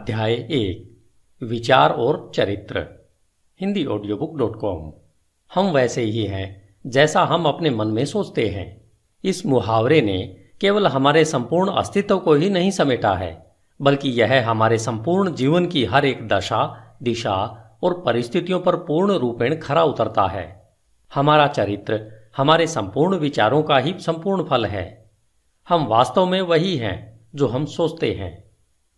अध्याय 1 विचार और चरित्र हिंदी audiobook.com। हम वैसे ही हैं जैसा हम अपने मन में सोचते हैं। इस मुहावरे ने केवल हमारे संपूर्ण अस्तित्व को ही नहीं समेटा है, बल्कि यह हमारे संपूर्ण जीवन की हर एक दशा, दिशा और परिस्थितियों पर पूर्ण रूपेण खरा उतरता है। हमारा चरित्र हमारे संपूर्ण विचारों का ही संपूर्ण फल है। हम वास्तव में वही हैं जो हम सोचते हैं।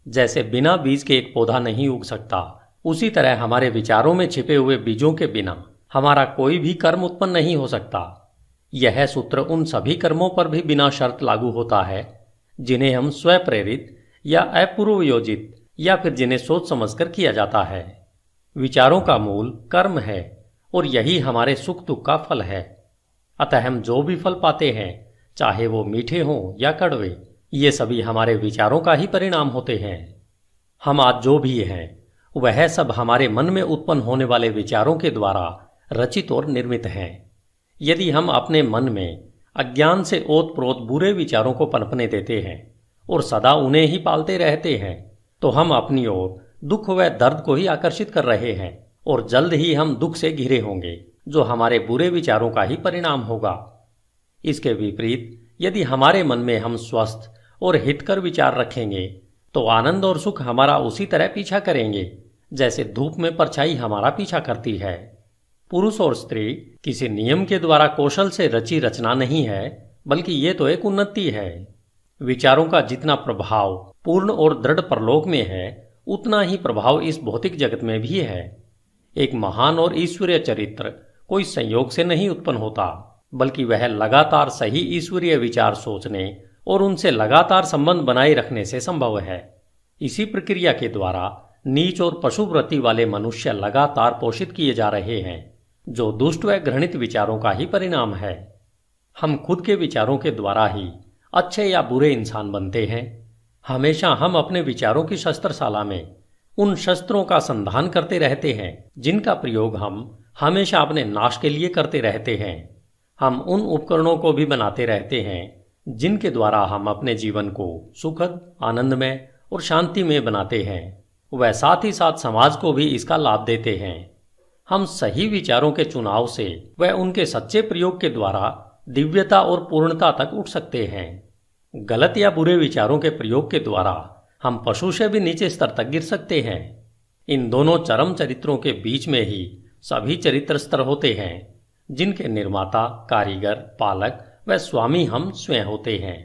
जैसे बिना बीज के एक पौधा नहीं उग सकता, उसी तरह हमारे विचारों में छिपे हुए बीजों के बिना हमारा कोई भी कर्म उत्पन्न नहीं हो सकता। यह सूत्र उन सभी कर्मों पर भी बिना शर्त लागू होता है जिन्हें हम स्वप्रेरित या अपूर्वयोजित या फिर जिन्हें सोच समझकर किया जाता है। विचारों का मूल कर्म है और यही हमारे सुख दुख का फल है। अतः हम जो भी फल पाते हैं, चाहे वो मीठे हों या कड़वे, ये सभी हमारे विचारों का ही परिणाम होते हैं। हम आज जो भी हैं वह सब हमारे मन में उत्पन्न होने वाले विचारों के द्वारा रचित और निर्मित हैं। यदि हम अपने मन में अज्ञान से ओतप्रोत बुरे विचारों को पनपने देते हैं और सदा उन्हें ही पालते रहते हैं, तो हम अपनी ओर दुख व दर्द को ही आकर्षित कर रहे हैं और जल्द ही हम दुख से घिरे होंगे, जो हमारे बुरे विचारों का ही परिणाम होगा। इसके विपरीत यदि हमारे मन में हम स्वस्थ और हितकर विचार रखेंगे, तो आनंद और सुख हमारा उसी तरह पीछा करेंगे जैसे धूप में परछाई हमारा पीछा करती है। पुरुष और स्त्री किसी नियम के द्वारा कौशल से रची रचना नहीं है, बल्कि ये तो एक उन्नति है। विचारों का जितना प्रभाव पूर्ण और दृढ़ परलोक में है, उतना ही प्रभाव इस भौतिक जगत में भी है। एक महान और ईश्वरीय चरित्र कोई संयोग से नहीं उत्पन्न होता, बल्कि वह लगातार सही ईश्वरीय विचार सोचने और उनसे लगातार संबंध बनाए रखने से संभव है। इसी प्रक्रिया के द्वारा नीच और पशुवृत्ति वाले मनुष्य लगातार पोषित किए जा रहे हैं, जो दुष्ट व घृणित विचारों का ही परिणाम है। हम खुद के विचारों के द्वारा ही अच्छे या बुरे इंसान बनते हैं। हमेशा हम अपने विचारों की शस्त्रशाला में उन शस्त्रों का संधान करते रहते हैं जिनका प्रयोग हम हमेशा अपने नाश के लिए करते रहते हैं। हम उन उपकरणों को भी बनाते रहते हैं जिनके द्वारा हम अपने जीवन को सुखद, आनंदमय और शांति में बनाते हैं। वह साथ ही साथ समाज को भी इसका लाभ देते हैं। हम सही विचारों के चुनाव से व उनके सच्चे प्रयोग के द्वारा दिव्यता और पूर्णता तक उठ सकते हैं। गलत या बुरे विचारों के प्रयोग के द्वारा हम पशु से भी नीचे स्तर तक गिर सकते हैं। इन दोनों चरम चरित्रों के बीच में ही सभी चरित्र स्तर होते हैं, जिनके निर्माता, कारीगर, पालक व स्वामी हम स्वयं होते हैं।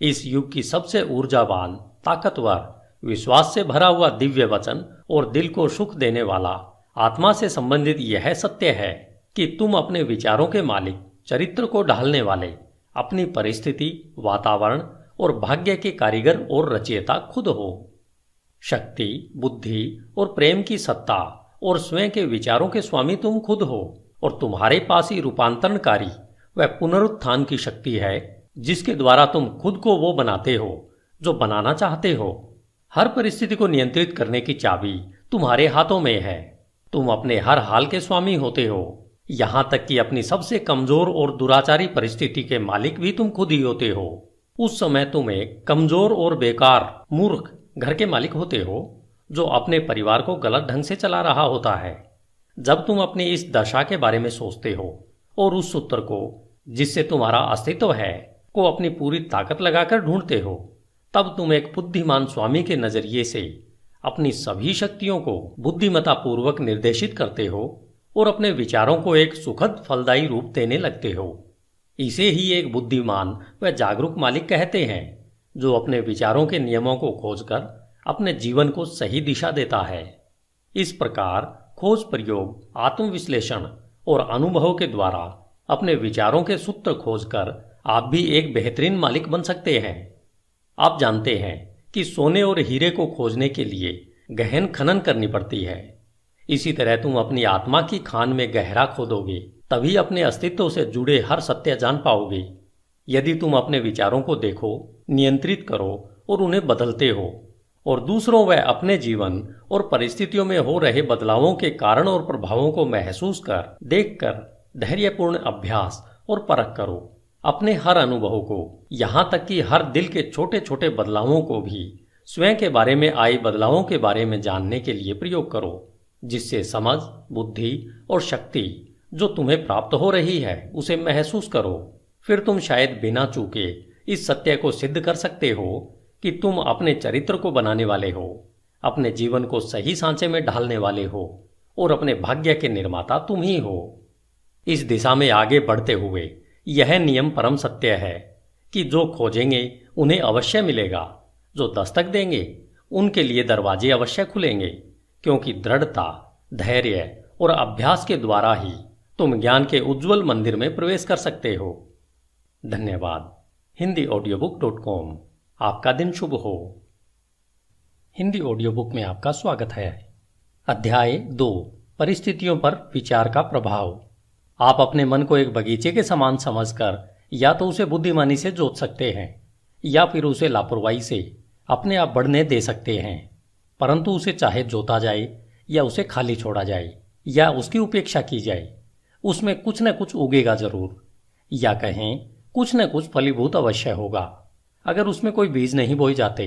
इस युग की सबसे ऊर्जावान, ताकतवर, विश्वास से भरा हुआ दिव्य वचन और दिल को सुख देने वाला आत्मा से संबंधित यह सत्य है कि तुम अपने विचारों के मालिक, चरित्र को ढालने वाले, अपनी परिस्थिति, वातावरण और भाग्य के कारीगर और रचयिता खुद हो। शक्ति, बुद्धि और प्रेम की सत्ता और स्वयं के विचारों के स्वामी तुम खुद हो, और तुम्हारे पास ही रूपांतरणकारी वह पुनरुत्थान की शक्ति है जिसके द्वारा तुम खुद को वो बनाते हो जो बनाना चाहते हो। हर परिस्थिति को नियंत्रित करने की चाबी तुम्हारे हाथों में है। तुम अपने हर हाल के स्वामी होते हो, यहां तक कि अपनी सबसे कमजोर और दुराचारी परिस्थिति के मालिक भी तुम खुद ही होते हो। उस समय तुम एक कमजोर और बेकार, मूर्ख घर के मालिक होते हो जो अपने परिवार को गलत ढंग से चला रहा होता है। जब तुम अपनी इस दशा के बारे में सोचते हो और उस सूत्र को जिससे तुम्हारा अस्तित्व है को अपनी पूरी ताकत लगाकर ढूंढते हो, तब तुम एक बुद्धिमान स्वामी के नजरिए से अपनी सभी शक्तियों को बुद्धिमत्ता पूर्वक निर्देशित करते हो और अपने विचारों को एक सुखद, फलदायी रूप देने लगते हो। इसे ही एक बुद्धिमान व जागरूक मालिक कहते हैं, जो अपने विचारों के नियमों को खोजकर अपने जीवन को सही दिशा देता है। इस प्रकार खोज, प्रयोग, आत्मविश्लेषण और अनुभव के द्वारा अपने विचारों के सूत्र खोजकर आप भी एक बेहतरीन मालिक बन सकते हैं। आप जानते हैं कि सोने और हीरे को खोजने के लिए गहन खनन करनी पड़ती है। इसी तरह तुम अपनी आत्मा की खान में गहरा खोदोगे, तभी अपने अस्तित्व से जुड़े हर सत्य जान पाओगे। यदि तुम अपने विचारों को देखो, नियंत्रित करो और उन्हें बदलते हो, और दूसरों व अपने जीवन और परिस्थितियों में हो रहे बदलावों के कारण और प्रभावों को महसूस कर, देखकर धैर्यपूर्ण अभ्यास और परख करो। अपने हर अनुभव को, यहां तक कि हर दिल के छोटे छोटे बदलावों को भी स्वयं के बारे में आए बदलावों के बारे में जानने के लिए प्रयोग करो, जिससे समझ, बुद्धि और शक्ति जो तुम्हें प्राप्त हो रही है उसे महसूस करो। फिर तुम शायद बिना चूके इस सत्य को सिद्ध कर सकते हो कि तुम अपने चरित्र को बनाने वाले हो, अपने जीवन को सही सांचे में ढालने वाले हो और अपने भाग्य के निर्माता तुम ही हो। इस दिशा में आगे बढ़ते हुए यह नियम परम सत्य है कि जो खोजेंगे उन्हें अवश्य मिलेगा, जो दस्तक देंगे उनके लिए दरवाजे अवश्य खुलेंगे, क्योंकि दृढ़ता, धैर्य और अभ्यास के द्वारा ही तुम ज्ञान के उज्जवल मंदिर में प्रवेश कर सकते हो। धन्यवाद। HindiAudiobook.com। आपका दिन शुभ हो। हिंदी ऑडियोबुक में आपका स्वागत है। अध्याय 2, परिस्थितियों पर विचार का प्रभाव। आप अपने मन को एक बगीचे के समान समझकर या तो उसे बुद्धिमानी से जोत सकते हैं या फिर उसे लापरवाही से अपने आप बढ़ने दे सकते हैं, परंतु उसे चाहे जोता जाए या उसे खाली छोड़ा जाए या उसकी उपेक्षा की जाए, उसमें कुछ न कुछ उगेगा जरूर, या कहें कुछ न कुछ फलीभूत अवश्य होगा। अगर उसमें कोई बीज नहीं बोए जाते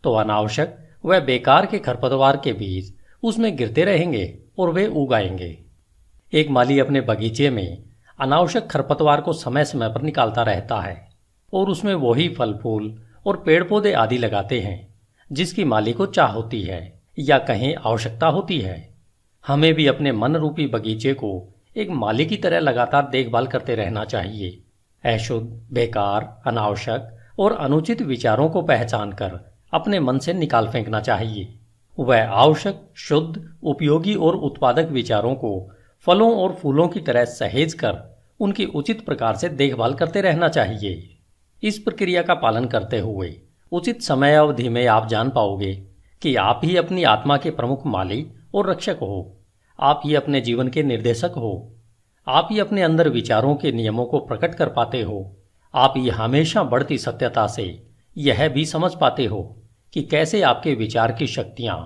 तो अनावश्यक व बेकार के खरपतवार के बीज उसमें गिरते रहेंगे और वे उग आएंगे। एक माली अपने बगीचे में अनावश्यक खरपतवार को समय समय पर निकालता रहता है और उसमें वही फल फूल और पेड़ पौधे आदि लगाते हैं जिसकी माली को चाह होती है या कहें आवश्यकता होती है। हमें भी अपने मन रूपी बगीचे को एक माली की तरह लगातार देखभाल करते रहना चाहिए। अशुद्ध, बेकार, अनावश्यक और अनुचित विचारों को पहचान कर अपने मन से निकाल फेंकना चाहिए। वह आवश्यक, शुद्ध, उपयोगी और उत्पादक विचारों को फलों और फूलों की तरह सहेज कर उनकी उचित प्रकार से देखभाल करते रहना चाहिए। इस प्रक्रिया का पालन करते हुए उचित समय अवधि में आप जान पाओगे कि आप ही अपनी आत्मा के प्रमुख माली और रक्षक हो। आप ही अपने जीवन के निर्देशक हो। आप ही अपने अंदर विचारों के नियमों को प्रकट कर पाते हो। आप ही हमेशा बढ़ती सत्यता से यह भी समझ पाते हो कि कैसे आपके विचार की शक्तियां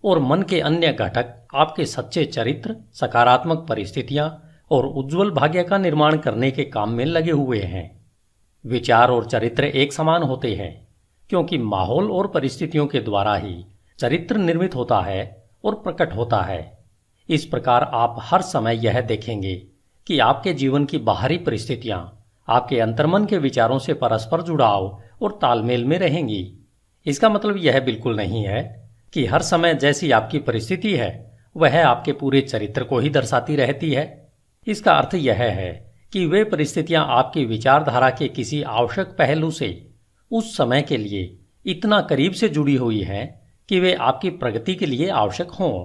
और मन के अन्य घटक आपके सच्चे चरित्र, सकारात्मक परिस्थितियां और उज्जवल भाग्य का निर्माण करने के काम में लगे हुए हैं। विचार और चरित्र एक समान होते हैं क्योंकि माहौल और परिस्थितियों के द्वारा ही चरित्र निर्मित होता है और प्रकट होता है। इस प्रकार आप हर समय यह देखेंगे कि आपके जीवन की बाहरी परिस्थितियां आपके अंतर्मन के विचारों से परस्पर जुड़ाव और तालमेल में रहेंगी। इसका मतलब यह बिल्कुल नहीं है कि हर समय जैसी आपकी परिस्थिति है वह आपके पूरे चरित्र को ही दर्शाती रहती है। इसका अर्थ यह है कि वे परिस्थितियां आपकी विचारधारा के किसी आवश्यक पहलू से उस समय के लिए इतना करीब से जुड़ी हुई हैं कि वे आपकी प्रगति के लिए आवश्यक हों।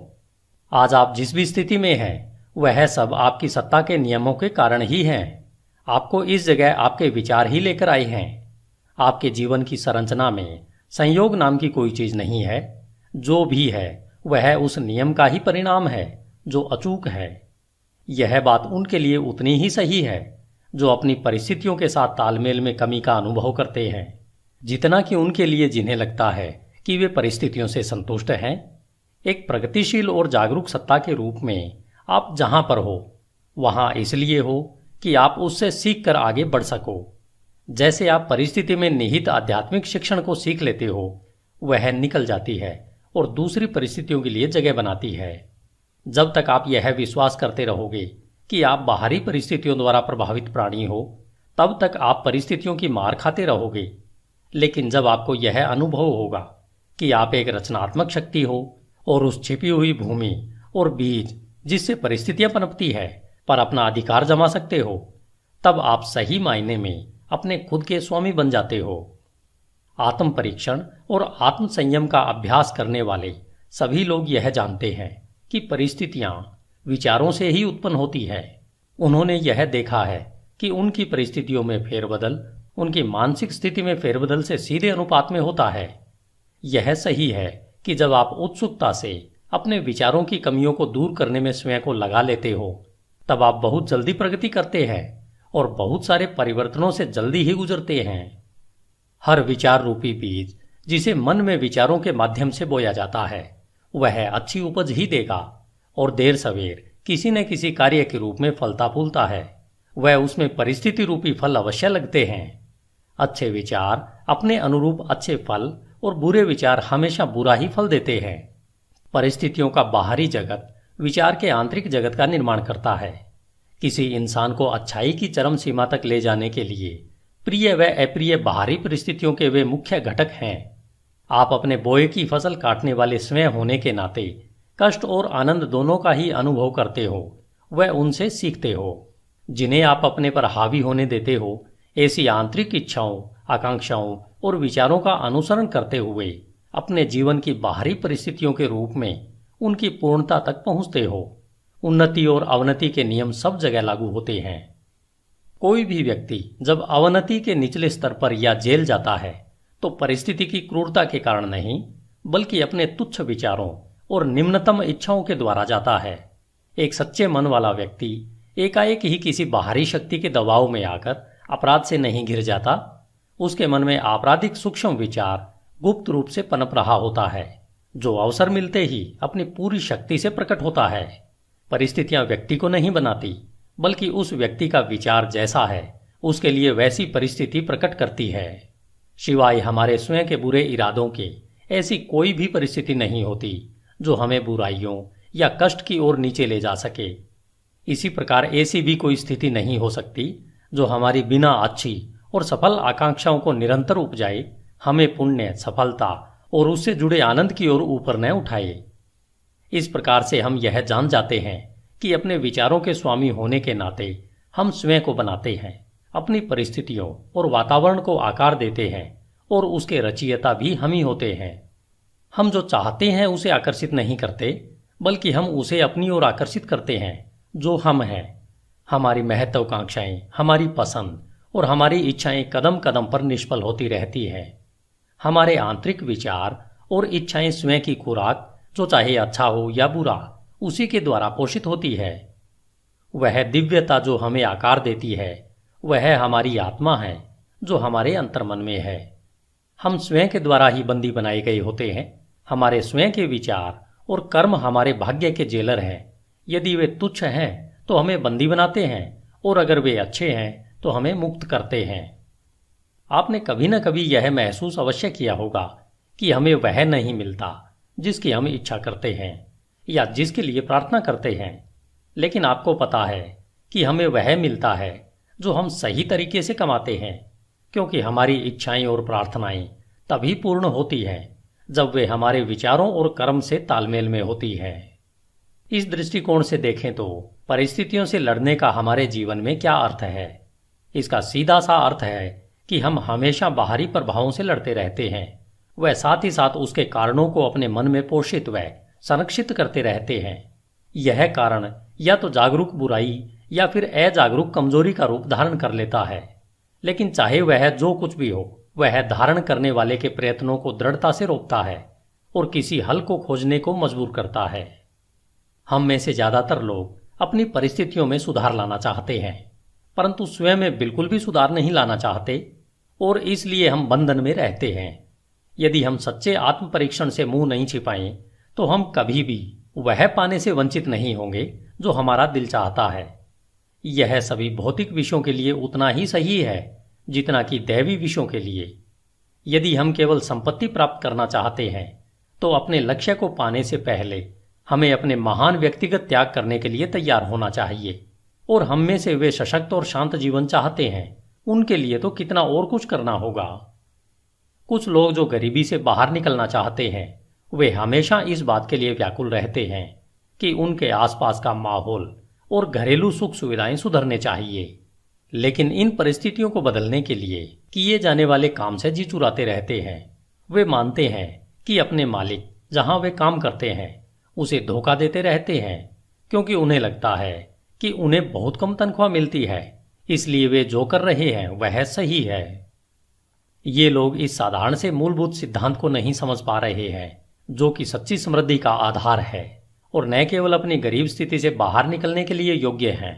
आज आप जिस भी स्थिति में हैं वह सब आपकी सत्ता के नियमों के कारण ही हैं। आपको इस जगह आपके विचार ही लेकर आए हैं। आपके जीवन की संरचना में संयोग नाम की कोई चीज नहीं है। जो भी है वह उस नियम का ही परिणाम है जो अचूक है। यह बात उनके लिए उतनी ही सही है जो अपनी परिस्थितियों के साथ तालमेल में कमी का अनुभव करते हैं, जितना कि उनके लिए जिन्हें लगता है कि वे परिस्थितियों से संतुष्ट हैं। एक प्रगतिशील और जागरूक सत्ता के रूप में आप जहां पर हो वहां इसलिए हो कि आप उससे सीख कर आगे बढ़ सको। जैसे आप परिस्थिति में निहित आध्यात्मिक शिक्षण को सीख लेते हो, वह निकल जाती है और दूसरी परिस्थितियों के लिए जगह बनाती है। जब तक आप यह विश्वास करते रहोगे कि आप बाहरी परिस्थितियों द्वारा प्रभावित प्राणी हो, तब तक आप परिस्थितियों की मार खाते रहोगे। लेकिन जब आपको यह अनुभव होगा कि आप एक रचनात्मक शक्ति हो और उस छिपी हुई भूमि और बीज जिससे परिस्थितियां पनपती है पर अपना अधिकार जमा सकते हो, तब आप सही मायने में अपने खुद के स्वामी बन जाते हो। आत्म परीक्षण और आत्म संयम का अभ्यास करने वाले सभी लोग यह जानते हैं कि परिस्थितियां विचारों से ही उत्पन्न होती है। उन्होंने यह देखा है कि उनकी परिस्थितियों में फेरबदल उनकी मानसिक स्थिति में फेरबदल से सीधे अनुपात में होता है। यह सही है कि जब आप उत्सुकता से अपने विचारों की कमियों को दूर करने में स्वयं को लगा लेते हो, तब आप बहुत जल्दी प्रगति करते हैं और बहुत सारे परिवर्तनों से जल्दी ही गुजरते हैं। हर विचार रूपी बीज जिसे मन में विचारों के माध्यम से बोया जाता है वह अच्छी उपज ही देगा और देर सवेर किसी न किसी कार्य के रूप में फलता फूलता है। वह उसमें परिस्थिति रूपी फल अवश्य लगते हैं। अच्छे विचार अपने अनुरूप अच्छे फल और बुरे विचार हमेशा बुरा ही फल देते हैं। परिस्थितियों का बाहरी जगत विचार के आंतरिक जगत का निर्माण करता है। किसी इंसान को अच्छाई की चरम सीमा तक ले जाने के लिए प्रिय व अप्रिय बाहरी परिस्थितियों के वे मुख्य घटक हैं। आप अपने बोए की फसल काटने वाले स्वयं होने के नाते कष्ट और आनंद दोनों का ही अनुभव करते हो व उनसे सीखते हो। जिन्हें आप अपने पर हावी होने देते हो, ऐसी आंतरिक इच्छाओं, आकांक्षाओं और विचारों का अनुसरण करते हुए अपने जीवन की बाहरी परिस्थितियों के रूप में उनकी पूर्णता तक पहुंचते हो। उन्नति और अवनति के नियम सब जगह लागू होते हैं। कोई भी व्यक्ति जब अवनति के निचले स्तर पर या जेल जाता है तो परिस्थिति की क्रूरता के कारण नहीं, बल्कि अपने तुच्छ विचारों और निम्नतम इच्छाओं के द्वारा जाता है। एक सच्चे मन वाला व्यक्ति एकाएक ही किसी बाहरी शक्ति के दबाव में आकर अपराध से नहीं घिर जाता। उसके मन में आपराधिक सूक्ष्म विचार गुप्त रूप से पनप रहा होता है, जो अवसर मिलते ही अपनी पूरी शक्ति से प्रकट होता है। परिस्थितियां व्यक्ति को नहीं बनाती, बल्कि उस व्यक्ति का विचार जैसा है उसके लिए वैसी परिस्थिति प्रकट करती है। सिवाय हमारे स्वयं के बुरे इरादों के ऐसी कोई भी परिस्थिति नहीं होती जो हमें बुराइयों या कष्ट की ओर नीचे ले जा सके। इसी प्रकार ऐसी भी कोई स्थिति नहीं हो सकती जो हमारी बिना अच्छी और सफल आकांक्षाओं को निरंतर उपजाए हमें पुण्य, सफलता और उससे जुड़े आनंद की ओर ऊपर न उठाए। इस प्रकार से हम यह जान जाते हैं कि अपने विचारों के स्वामी होने के नाते हम स्वयं को बनाते हैं, अपनी परिस्थितियों और वातावरण को आकार देते हैं और उसके रचयिता भी हम ही होते हैं। हम जो चाहते हैं उसे आकर्षित नहीं करते, बल्कि हम उसे अपनी ओर आकर्षित करते हैं जो हम हैं। हमारी महत्वाकांक्षाएं, हमारी पसंद और हमारी इच्छाएं कदम कदम पर निष्फल होती रहती हैं। हमारे आंतरिक विचार और इच्छाएं स्वयं की खुराक, जो चाहे अच्छा हो या बुरा, उसी के द्वारा पोषित होती है। वह दिव्यता जो हमें आकार देती है वह हमारी आत्मा है जो हमारे अंतर्मन में है। हम स्वयं के द्वारा ही बंदी बनाए गए होते हैं। हमारे स्वयं के विचार और कर्म हमारे भाग्य के जेलर हैं। यदि वे तुच्छ हैं तो हमें बंदी बनाते हैं, और अगर वे अच्छे हैं तो हमें मुक्त करते हैं। आपने कभी न कभी यह महसूस अवश्य किया होगा कि हमें वह नहीं मिलता जिसकी हम इच्छा करते हैं या जिसके लिए प्रार्थना करते हैं, लेकिन आपको पता है कि हमें वह मिलता है जो हम सही तरीके से कमाते हैं, क्योंकि हमारी इच्छाएं और प्रार्थनाएं तभी पूर्ण होती हैं जब वे हमारे विचारों और कर्म से तालमेल में होती हैं। इस दृष्टिकोण से देखें तो परिस्थितियों से लड़ने का हमारे जीवन में क्या अर्थ है? इसका सीधा सा अर्थ है कि हम हमेशा बाहरी प्रभावों से लड़ते रहते हैं, वह साथ ही साथ उसके कारणों को अपने मन में पोषित व संरक्षित करते रहते हैं। यह कारण या तो जागरूक बुराई या फिर अजागरूक कमजोरी का रूप धारण कर लेता है, लेकिन चाहे वह जो कुछ भी हो, वह धारण करने वाले के प्रयत्नों को दृढ़ता से रोकता है और किसी हल को खोजने को मजबूर करता है। हम में से ज्यादातर लोग अपनी परिस्थितियों में सुधार लाना चाहते हैं, परंतु स्वयं में बिल्कुल भी सुधार नहीं लाना चाहते, और इसलिए हम बंधन में रहते हैं। यदि हम सच्चे आत्म परीक्षण से मुंह नहीं छिपाएं तो हम कभी भी वह पाने से वंचित नहीं होंगे जो हमारा दिल चाहता है। यह सभी भौतिक विषयों के लिए उतना ही सही है जितना कि दैवी विषयों के लिए। यदि हम केवल संपत्ति प्राप्त करना चाहते हैं तो अपने लक्ष्य को पाने से पहले हमें अपने महान व्यक्तिगत त्याग करने के लिए तैयार होना चाहिए, और हम में से वे सशक्त और शांत जीवन चाहते हैं उनके लिए तो कितना और कुछ करना होगा। कुछ लोग जो गरीबी से बाहर निकलना चाहते हैं वे हमेशा इस बात के लिए व्याकुल रहते हैं कि उनके आसपास का माहौल और घरेलू सुख सुविधाएं सुधरने चाहिए, लेकिन इन परिस्थितियों को बदलने के लिए किए जाने वाले काम से जी चुराते रहते हैं। वे मानते हैं कि अपने मालिक जहां वे काम करते हैं उसे धोखा देते रहते हैं, क्योंकि उन्हें लगता है कि उन्हें बहुत कम तनख्वाह मिलती है, इसलिए वे जो कर रहे हैं वह सही है। ये लोग इस साधारण से मूलभूत सिद्धांत को नहीं समझ पा रहे हैं जो कि सच्ची समृद्धि का आधार है, और न केवल अपनी गरीब स्थिति से बाहर निकलने के लिए योग्य हैं,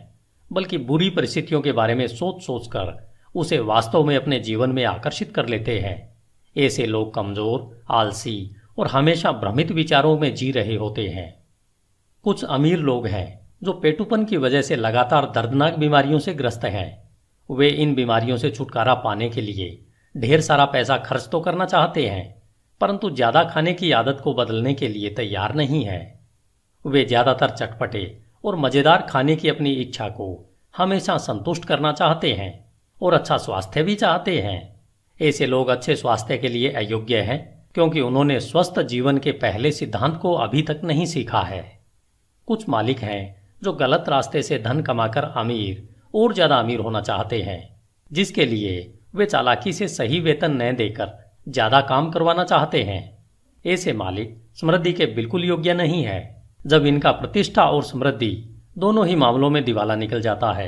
बल्कि बुरी परिस्थितियों के बारे में सोच सोचकर उसे वास्तव में अपने जीवन में आकर्षित कर लेते हैं। ऐसे लोग कमजोर, आलसी और हमेशा भ्रमित विचारों में जी रहे होते हैं। कुछ अमीर लोग हैं जो पेटुपन की वजह से लगातार दर्दनाक बीमारियों से ग्रस्त हैं। वे इन बीमारियों से छुटकारा पाने के लिए ढेर सारा पैसा खर्च तो करना चाहते हैं, परंतु ज्यादा खाने की आदत को बदलने के लिए तैयार नहीं है। वे ज्यादातर चटपटे और मजेदार खाने की अपनी इच्छा को हमेशा संतुष्ट करना चाहते हैं और अच्छा स्वास्थ्य भी चाहते हैं। ऐसे लोग अच्छे स्वास्थ्य के लिए अयोग्य हैं, क्योंकि उन्होंने स्वस्थ जीवन के पहले सिद्धांत को अभी तक नहीं सीखा है। कुछ मालिक हैं जो गलत रास्ते से धन कमाकर अमीर और ज्यादा अमीर होना चाहते हैं, जिसके लिए वे चालाकी से सही वेतन न देकर ज्यादा काम करवाना चाहते हैं। ऐसे मालिक समृद्धि के बिल्कुल योग्य नहीं है। जब इनका प्रतिष्ठा और समृद्धि दोनों ही मामलों में दिवाला निकल जाता है,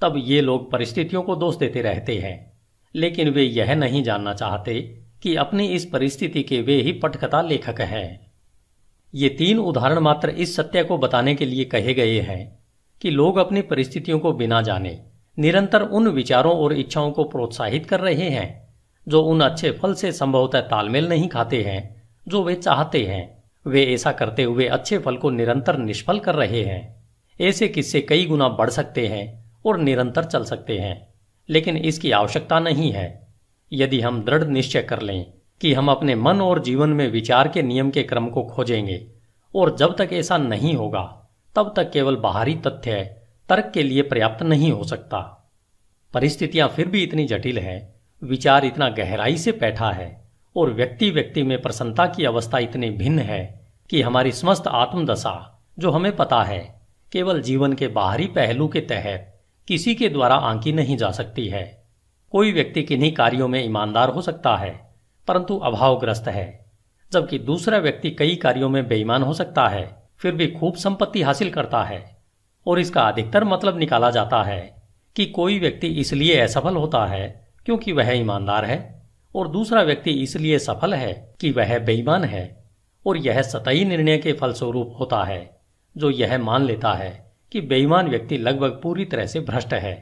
तब ये लोग परिस्थितियों को दोष देते रहते हैं, लेकिन वे यह नहीं जानना चाहते कि अपनी इस परिस्थिति के वे ही पटकथा लेखक हैं। ये 3 उदाहरण मात्र इस सत्य को बताने के लिए कहे गए हैं कि लोग अपनी परिस्थितियों को बिना जाने निरंतर उन विचारों और इच्छाओं को प्रोत्साहित कर रहे हैं जो उन अच्छे फल से संभवतः तालमेल नहीं खाते हैं जो वे चाहते हैं। वे ऐसा करते हुए अच्छे फल को निरंतर निष्फल कर रहे हैं। ऐसे किस्से कई गुना बढ़ सकते हैं और निरंतर चल सकते हैं, लेकिन इसकी आवश्यकता नहीं है। यदि हम दृढ़ निश्चय कर लें कि हम अपने मन और जीवन में विचार के नियम के क्रम को खोजेंगे, और जब तक ऐसा नहीं होगा तब तक केवल बाहरी तथ्य तर्क के लिए पर्याप्त नहीं हो सकता। परिस्थितियां फिर भी इतनी जटिल हैं, विचार इतना गहराई से बैठा है और व्यक्ति व्यक्ति में प्रसन्नता की अवस्था इतनी भिन्न है कि हमारी समस्त आत्मदशा, जो हमें पता है, केवल जीवन के बाहरी पहलू के तहत किसी के द्वारा आंकी नहीं जा सकती है। कोई व्यक्ति किन्हीं कार्यों में ईमानदार हो सकता है परंतु अभावग्रस्त है, जबकि दूसरा व्यक्ति कई कार्यों में बेईमान हो सकता है फिर भी खूब संपत्ति हासिल करता है। और इसका अधिकतर मतलब निकाला जाता है कि कोई व्यक्ति इसलिए असफल होता है क्योंकि वह ईमानदार है, और दूसरा व्यक्ति इसलिए सफल है कि वह बेईमान है। और यह सतही निर्णय के फलस्वरूप होता है, जो यह मान लेता है कि बेईमान व्यक्ति लगभग पूरी तरह से भ्रष्ट है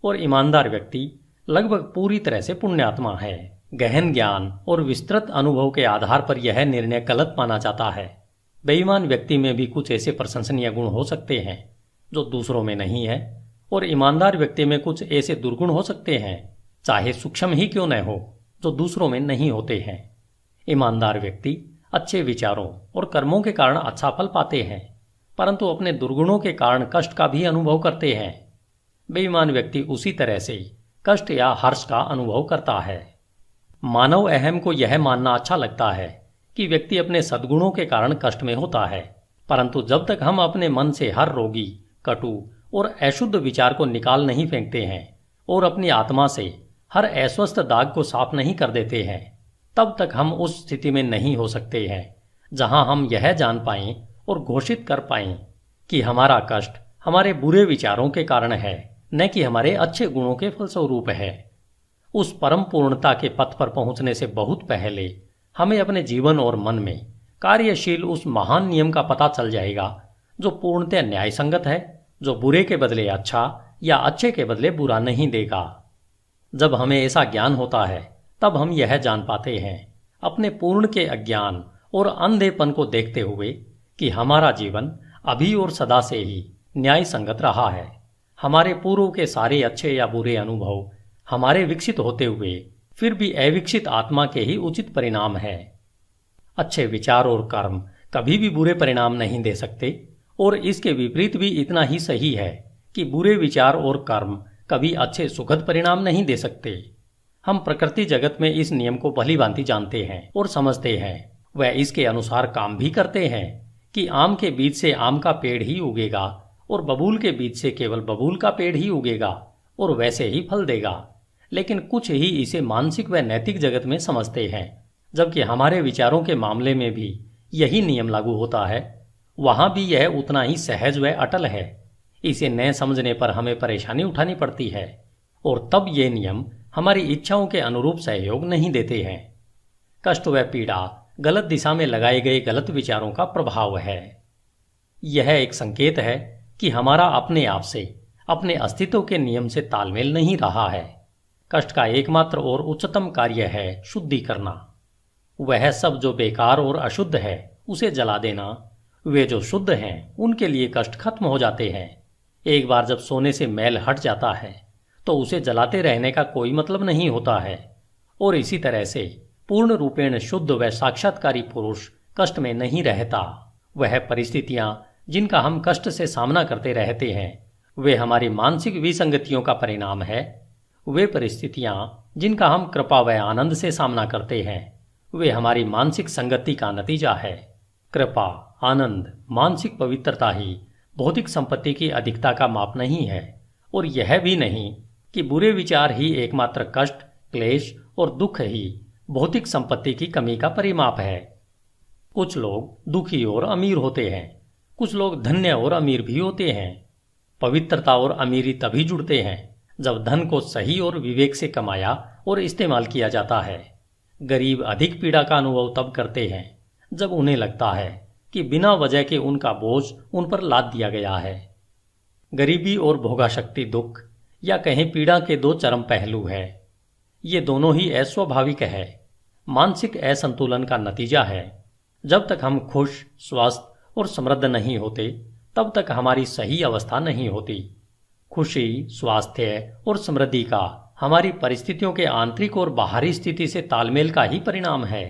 और ईमानदार व्यक्ति लगभग पूरी तरह से पुण्यात्मा है। गहन ज्ञान और विस्तृत अनुभव के आधार पर यह निर्णय गलत माना जाता है। बेईमान व्यक्ति में भी कुछ ऐसे प्रशंसनीय गुण हो सकते हैं जो दूसरों में नहीं है, और ईमानदार व्यक्ति में कुछ ऐसे दुर्गुण हो सकते हैं, चाहे सूक्ष्म ही क्यों न हो, जो दूसरों में नहीं होते हैं। ईमानदार व्यक्ति अच्छे विचारों और कर्मों के कारण अच्छा फल पाते हैं, परंतु अपने दुर्गुणों के कारण कष्ट का भी अनुभव करते हैं। बेईमान व्यक्ति उसी तरह से कष्ट या हर्ष का अनुभव करता है। मानव अहम को यह मानना अच्छा लगता है कि व्यक्ति अपने सद्गुणों के कारण कष्ट में होता है, परंतु जब तक हम अपने मन से हर रोगी, कटु और अशुद्ध विचार को निकाल नहीं फेंकते हैं और अपनी आत्मा से हर अस्वस्थ दाग को साफ नहीं कर देते हैं, तब तक हम उस स्थिति में नहीं हो सकते हैं जहां हम यह जान पाएं और घोषित कर पाएं कि हमारा कष्ट हमारे बुरे विचारों के कारण है, न कि हमारे अच्छे गुणों के फलस्वरूप है। उस परम पूर्णता के पथ पर पहुंचने से बहुत पहले हमें अपने जीवन और मन में कार्यशील उस महान नियम का पता चल जाएगा जो पूर्णतः न्याय संगत है, जो बुरे के बदले अच्छा या अच्छे के बदले बुरा नहीं देगा। जब हमें ऐसा ज्ञान होता है तब हम यह जान पाते हैं, अपने पूर्ण के अज्ञान और अंधेपन को देखते हुए, कि हमारा जीवन अभी और सदा से ही न्याय संगत रहा है। हमारे पूर्व के सारे अच्छे या बुरे अनुभव हमारे विकसित होते हुए फिर भी अविकसित आत्मा के ही उचित परिणाम है। अच्छे विचार और कर्म कभी भी बुरे परिणाम नहीं दे सकते, और इसके विपरीत भी इतना ही सही है कि बुरे विचार और कर्म कभी अच्छे सुखद परिणाम नहीं दे सकते। हम प्रकृति जगत में इस नियम को भलीभांति जानते हैं और समझते हैं। वह इसके अनुसार काम भी करते हैं कि आम के बीज से आम का पेड़ ही उगेगा और बबूल के बीज से केवल बबूल का पेड़ ही उगेगा और वैसे ही फल देगा। लेकिन कुछ ही इसे मानसिक व नैतिक जगत में समझते हैं, जबकि हमारे विचारों के मामले में भी यही नियम लागू होता है। वहां भी यह उतना ही सहज व अटल है। इसे न समझने पर हमें परेशानी उठानी पड़ती है, और तब ये नियम हमारी इच्छाओं के अनुरूप सहयोग नहीं देते हैं। कष्ट व पीड़ा गलत दिशा में लगाए गए गलत विचारों का प्रभाव है। यह एक संकेत है कि हमारा अपने आप से, अपने अस्तित्व के नियम से तालमेल नहीं रहा है। कष्ट का एकमात्र और उच्चतम कार्य है शुद्धि करना। वह सब जो बेकार और अशुद्ध है उसे जला देना। वे जो शुद्ध हैं उनके लिए कष्ट खत्म हो जाते हैं। एक बार जब सोने से मैल हट जाता है तो उसे जलाते रहने का कोई मतलब नहीं होता है। और इसी तरह से पूर्ण रूपेण शुद्ध व साक्षात्कारी पुरुष कष्ट में नहीं रहता। वह परिस्थितियां जिनका हम कष्ट से सामना करते रहते हैं वे हमारी मानसिक विसंगतियों का परिणाम है। वे परिस्थितियां जिनका हम कृपा व आनंद से सामना करते हैं वे हमारी मानसिक संगति का नतीजा है। कृपा, आनंद, मानसिक पवित्रता ही भौतिक संपत्ति की अधिकता का माप नहीं है और यह भी नहीं कि बुरे विचार ही एकमात्र कष्ट, क्लेश और दुख ही भौतिक संपत्ति की कमी का परिमाप है। कुछ लोग दुखी और अमीर होते हैं, कुछ लोग धन्य और अमीर भी होते हैं। पवित्रता और अमीरी तभी जुड़ते हैं जब धन को सही और विवेक से कमाया और इस्तेमाल किया जाता है। गरीब अधिक पीड़ा का अनुभव तब करते हैं जब उन्हें लगता है कि बिना वजह के उनका बोझ उन पर लाद दिया गया है। गरीबी और भोगाशक्ति दुख या कहें पीड़ा के दो चरम पहलू है। ये दोनों ही अस्वाभाविक है, मानसिक असंतुलन का नतीजा है। जब तक हम खुश, स्वस्थ और समृद्ध नहीं होते तब तक हमारी सही अवस्था नहीं होती। खुशी, स्वास्थ्य और समृद्धि का हमारी परिस्थितियों के आंतरिक और बाहरी स्थिति से तालमेल का ही परिणाम है।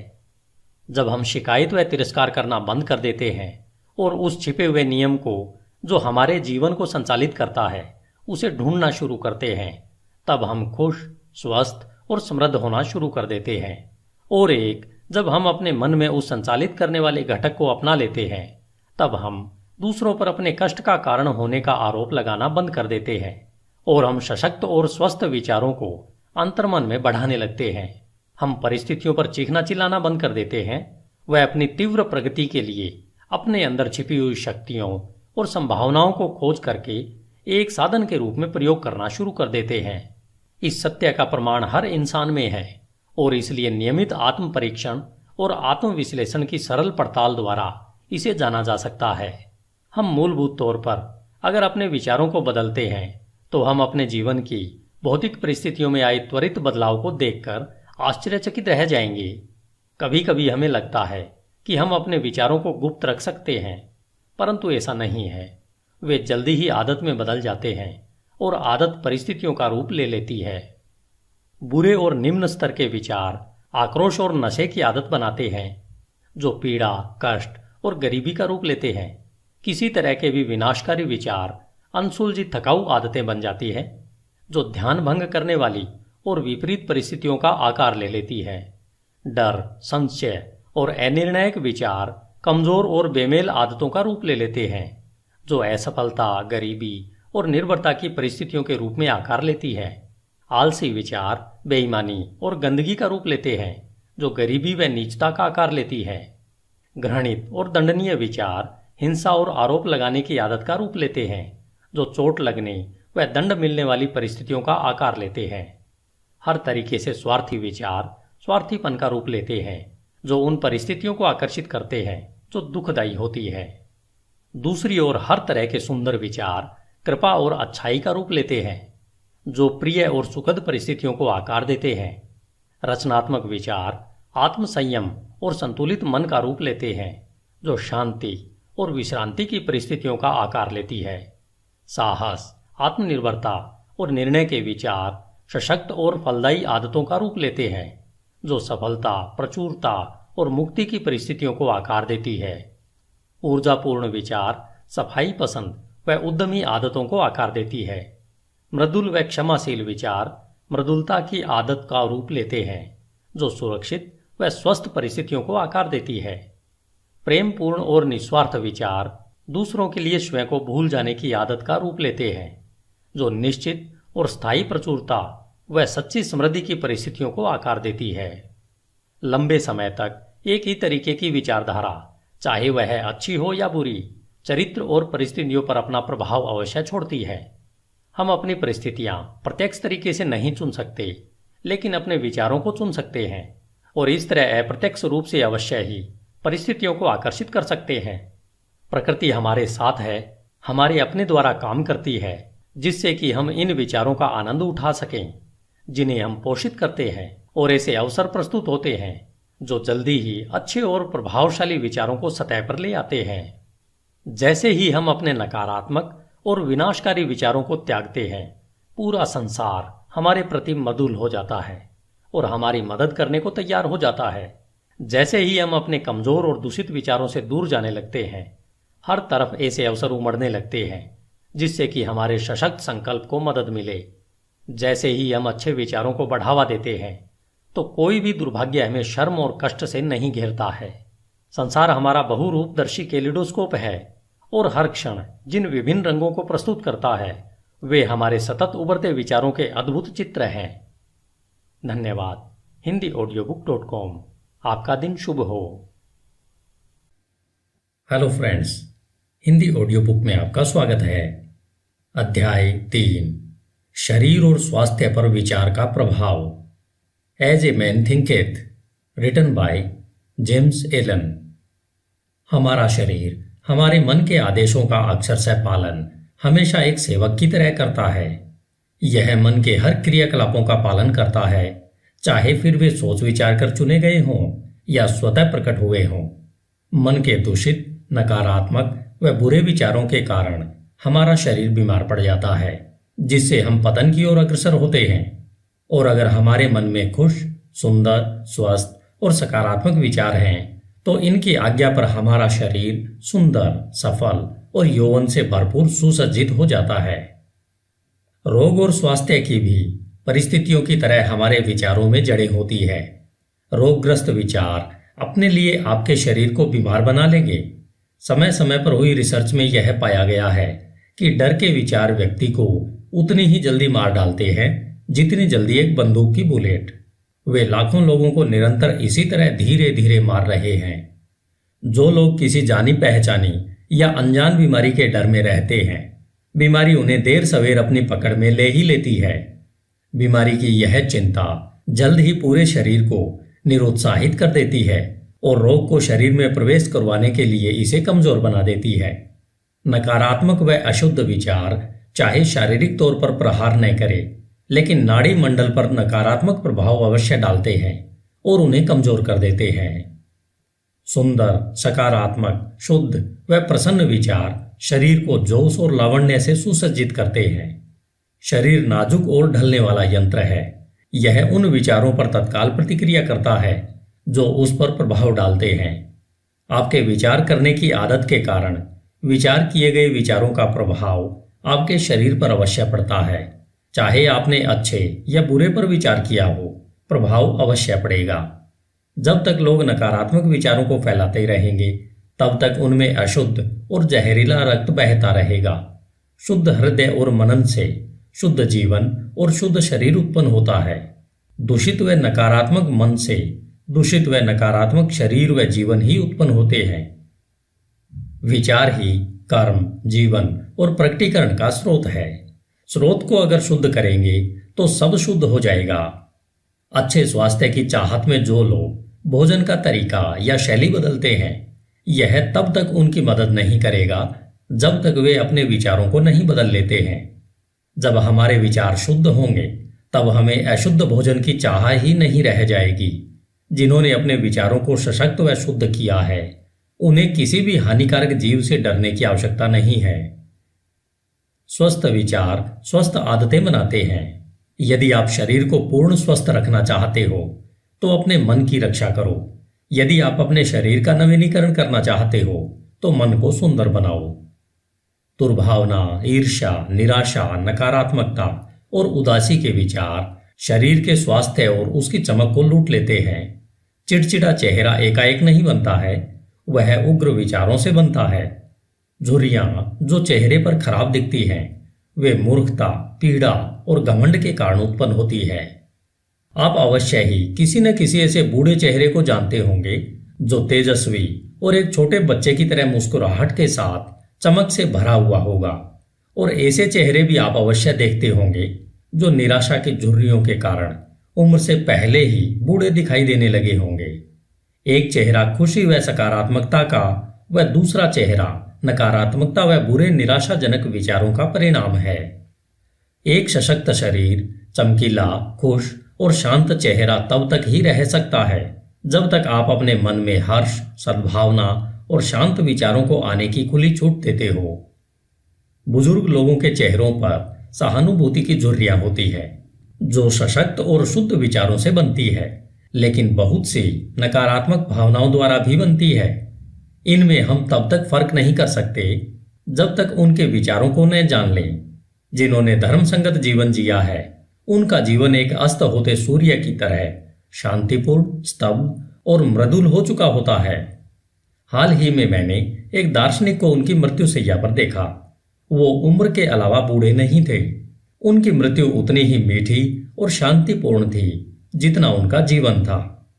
जब हम शिकायत व तिरस्कार करना बंद कर देते हैं और उस छिपे हुए नियम को जो हमारे जीवन को संचालित करता है उसे ढूंढना शुरू करते हैं, तब हम खुश, स्वस्थ और समृद्ध होना शुरू कर देते हैं। और जब हम अपने मन में उस संचालित करने वाले घटक को अपना लेते हैं तब हम दूसरों पर अपने कष्ट का कारण होने का आरोप लगाना बंद कर देते हैं और हम सशक्त और स्वस्थ विचारों को अंतर्मन में बढ़ाने लगते हैं। हम परिस्थितियों पर चीखना चिल्लाना बंद कर देते हैं। वह अपनी तीव्र प्रगति के लिए अपने अंदर छिपी हुई शक्तियों और संभावनाओं को खोज करके एक साधन के रूप में प्रयोग करना शुरू कर देते हैं। इस सत्य का प्रमाण हर इंसान में है और इसलिए नियमित आत्म परीक्षण और आत्म विश्लेषण की सरल पड़ताल द्वारा इसे जाना जा सकता है। हम मूलभूत तौर पर अगर अपने विचारों को बदलते हैं तो हम अपने जीवन की भौतिक परिस्थितियों में आए त्वरित बदलाव को देखकर आश्चर्यचकित रह जाएंगे। कभी कभी हमें लगता है कि हम अपने विचारों को गुप्त रख सकते हैं, परंतु ऐसा नहीं है। वे जल्दी ही आदत में बदल जाते हैं और आदत परिस्थितियों का रूप ले लेती है। बुरे और निम्न स्तर के विचार आक्रोश और नशे की आदत बनाते हैं, जो पीड़ा, कष्ट और गरीबी का रूप लेते हैं। किसी तरह के भी विनाशकारी विचार अनसुलझी थकाऊ आदतें बन जाती है, जो ध्यान भंग करने वाली और विपरीत परिस्थितियों का आकार ले लेती है। डर, संशय और अनिर्णायक विचार कमजोर और बेमेल आदतों का रूप ले लेते हैं, जो असफलता, गरीबी और निर्भरता की परिस्थितियों के रूप में आकार लेती है। आलसी विचार बेईमानी और गंदगी का रूप लेते हैं, जो गरीबी व नीचता का आकार लेती है। घृणित और दंडनीय विचार हिंसा और आरोप लगाने की आदत का रूप लेते हैं, जो चोट लगने व दंड मिलने वाली परिस्थितियों का आकार लेते हैं। हर तरीके से स्वार्थी विचार स्वार्थीपन का रूप लेते हैं, जो उन परिस्थितियों को आकर्षित करते हैं जो दुखदायी होती है। दूसरी ओर हर तरह के सुंदर विचार कृपा और अच्छाई का रूप लेते हैं, जो प्रिय और सुखद परिस्थितियों को आकार देते हैं। रचनात्मक विचार आत्मसंयम और संतुलित मन का रूप लेते हैं, जो शांति और विश्रांति की परिस्थितियों का आकार लेती है। साहस, आत्मनिर्भरता और निर्णय के विचार सशक्त और फलदायी आदतों का रूप लेते हैं, जो सफलता, प्रचुरता और मुक्ति की परिस्थितियों को आकार देती है। ऊर्जापूर्ण विचार सफाई पसंद व उद्यमी आदतों को आकार देती है। मृदुल व क्षमाशील विचार मृदुलता की आदत का रूप लेते हैं, जो सुरक्षित व स्वस्थ परिस्थितियों को आकार देती है। प्रेमपूर्ण और निस्वार्थ विचार दूसरों के लिए स्वयं को भूल जाने की आदत का रूप लेते हैं, जो निश्चित और स्थायी प्रचुरता व सच्ची समृद्धि की परिस्थितियों को आकार देती है। लंबे समय तक एक ही तरीके की विचारधारा, चाहे वह अच्छी हो या बुरी, चरित्र और परिस्थितियों पर अपना प्रभाव अवश्य छोड़ती है। हम अपनी परिस्थितियां प्रत्यक्ष तरीके से नहीं चुन सकते, लेकिन अपने विचारों को चुन सकते हैं और इस तरह अप्रत्यक्ष रूप से अवश्य ही परिस्थितियों को आकर्षित कर सकते हैं। प्रकृति हमारे साथ है, हमारे अपने द्वारा काम करती है, जिससे कि हम इन विचारों का आनंद उठा सकें, जिन्हें हम पोषित करते हैं, और ऐसे अवसर प्रस्तुत होते हैं जो जल्दी ही अच्छे और प्रभावशाली विचारों को सतह पर ले आते हैं। जैसे ही हम अपने नकारात्मक और विनाशकारी विचारों को त्यागते हैं, पूरा संसार हमारे प्रति मधुर हो जाता है और हमारी मदद करने को तैयार हो जाता है। जैसे ही हम अपने कमजोर और दूषित विचारों से दूर जाने लगते हैं, हर तरफ ऐसे अवसर उमड़ने लगते हैं जिससे कि हमारे सशक्त संकल्प को मदद मिले। जैसे ही हम अच्छे विचारों को बढ़ावा देते हैं तो कोई भी दुर्भाग्य हमें शर्म और कष्ट से नहीं घेरता है। संसार हमारा बहुरूपदर्शी कैलिडोस्कोप है और हर क्षण जिन विभिन्न रंगों को प्रस्तुत करता है वे हमारे सतत उभरते विचारों के अद्भुत चित्र हैं। धन्यवाद। HindiAudiobook.com। आपका दिन शुभ हो। Hello friends, Hindi audio book में आपका स्वागत है। अध्याय 3, शरीर और स्वास्थ्य पर विचार का प्रभाव। As a man thinketh, written by James Allen. हमारा शरीर हमारे मन के आदेशों का अक्षरशः पालन हमेशा एक सेवक की तरह करता है। यह मन के हर क्रियाकलापों का पालन करता है, चाहे फिर वे सोच विचार कर चुने गए हों या स्वतः प्रकट हुए हों। मन के दूषित, नकारात्मक व बुरे विचारों के कारण हमारा शरीर बीमार पड़ जाता है, जिससे हम पतन की ओर अग्रसर होते हैं। और अगर हमारे मन में खुश, सुंदर, स्वस्थ और सकारात्मक विचार हैं तो इनकी आज्ञा पर हमारा शरीर सुंदर, सफल और यौवन से भरपूर सुसज्जित हो जाता है। रोग और स्वास्थ्य की भी परिस्थितियों की तरह हमारे विचारों में जड़ें होती है। रोगग्रस्त विचार अपने लिए आपके शरीर को बीमार बना लेंगे। समय समय पर हुई रिसर्च में यह पाया गया है कि डर के विचार व्यक्ति को उतनी ही जल्दी मार डालते हैं जितनी जल्दी एक बंदूक की बुलेट। वे लाखों लोगों को निरंतर इसी तरह धीरे धीरे मार रहे हैं। जो लोग किसी जानी पहचानी या अनजान बीमारी के डर में रहते हैं, बीमारी उन्हें देर सवेर अपनी पकड़ में ले ही लेती है। बीमारी की यह चिंता जल्द ही पूरे शरीर को निरुत्साहित कर देती है और रोग को शरीर में प्रवेश करवाने के लिए इसे कमजोर बना देती है। नकारात्मक व अशुद्ध विचार चाहे शारीरिक तौर पर प्रहार न करे, लेकिन नाड़ी मंडल पर नकारात्मक प्रभाव अवश्य डालते हैं और उन्हें कमजोर कर देते हैं। सुंदर, सकारात्मक, शुद्ध व प्रसन्न विचार शरीर को जोश और लावण्य से सुसज्जित करते हैं। शरीर नाजुक और ढलने वाला यंत्र है। यह उन विचारों पर तत्काल प्रतिक्रिया करता है जो उस पर प्रभाव डालते हैं। आपके विचार करने की आदत के कारण विचार किए गए विचारों का प्रभाव आपके शरीर पर अवश्य पड़ता है। चाहे आपने अच्छे या बुरे पर विचार किया हो, प्रभाव अवश्य पड़ेगा। जब तक लोग नकारात्मक विचारों को फैलाते रहेंगे, तब तक उनमें अशुद्ध और जहरीला रक्त बहता रहेगा। शुद्ध हृदय और मनन से शुद्ध जीवन और शुद्ध शरीर उत्पन्न होता है। दूषित व नकारात्मक मन से दूषित व नकारात्मक शरीर व जीवन ही उत्पन्न होते हैं। विचार ही कर्म, जीवन और प्रकटीकरण का स्रोत है। स्रोत को अगर शुद्ध करेंगे तो सब शुद्ध हो जाएगा। अच्छे स्वास्थ्य की चाहत में जो लोग भोजन का तरीका या शैली बदलते हैं, यह तब तक उनकी मदद नहीं करेगा जब तक वे अपने विचारों को नहीं बदल लेते हैं। जब हमारे विचार शुद्ध होंगे, तब हमें अशुद्ध भोजन की चाह ही नहीं रह जाएगी। जिन्होंने अपने विचारों को सशक्त व शुद्ध किया है, उन्हें किसी भी हानिकारक जीव से डरने की आवश्यकता नहीं है। स्वस्थ विचार स्वस्थ आदतें बनाते हैं। यदि आप शरीर को पूर्ण स्वस्थ रखना चाहते हो तो अपने मन की रक्षा करो। यदि आप अपने शरीर का नवीनीकरण करना चाहते हो तो मन को सुंदर बनाओ। दुर्भावना, ईर्ष्या, निराशा, नकारात्मकता और उदासी के विचार शरीर के स्वास्थ्य और उसकी चमक को लूट लेते हैं। चिड़चिड़ा चेहरा एकाएक नहीं बनता है, वह उग्र विचारों से बनता है। झुर्रियां जो चेहरे पर खराब दिखती हैं, वे मूर्खता, पीड़ा और घमंड के कारण उत्पन्न होती है। आप अवश्य ही किसी न किसी ऐसे बूढ़े चेहरे को जानते होंगे जो तेजस्वी और एक छोटे बच्चे की तरह मुस्कुराहट के साथ चमक से भरा हुआ होगा। और ऐसे चेहरे भी आप अवश्य देखते होंगे जो निराशा की झुर्रियों के कारण उम्र से पहले ही बूढ़े दिखाई देने लगे होंगे। एक चेहरा खुशी व सकारात्मकता का व दूसरा चेहरा नकारात्मकता व बुरे निराशाजनक विचारों का परिणाम है। एक सशक्त शरीर, चमकीला, खुश और शांत चेहरा तब तक ही रह सकता है जब तक आप अपने मन में हर्ष, सद्भावना और शांत विचारों को आने की खुली छूट देते हो। बुजुर्ग लोगों के चेहरों पर सहानुभूति की झुर्रियां होती है। जो सशक्त और शुद्ध विचारों से बनती है, लेकिन बहुत सी नकारात्मक भावनाओं द्वारा भी बनती है। इनमें हम तब तक फर्क नहीं कर सकते जब तक उनके विचारों को न जान लें। जिन्होंने धर्म संगत जीवन जिया है, उनका जीवन एक अस्त होते सूर्य की तरह शांतिपूर्ण, स्तब्ध और मृदुल हो चुका होता है। हाल ही में मैंने एक दार्शनिक को उनकी मृत्युशैया पर देखा। वो उम्र के अलावा बूढ़े नहीं थे। उनकी मृत्यु उतनी ही मीठी और शांतिपूर्ण थी जितना उनका जीवन था।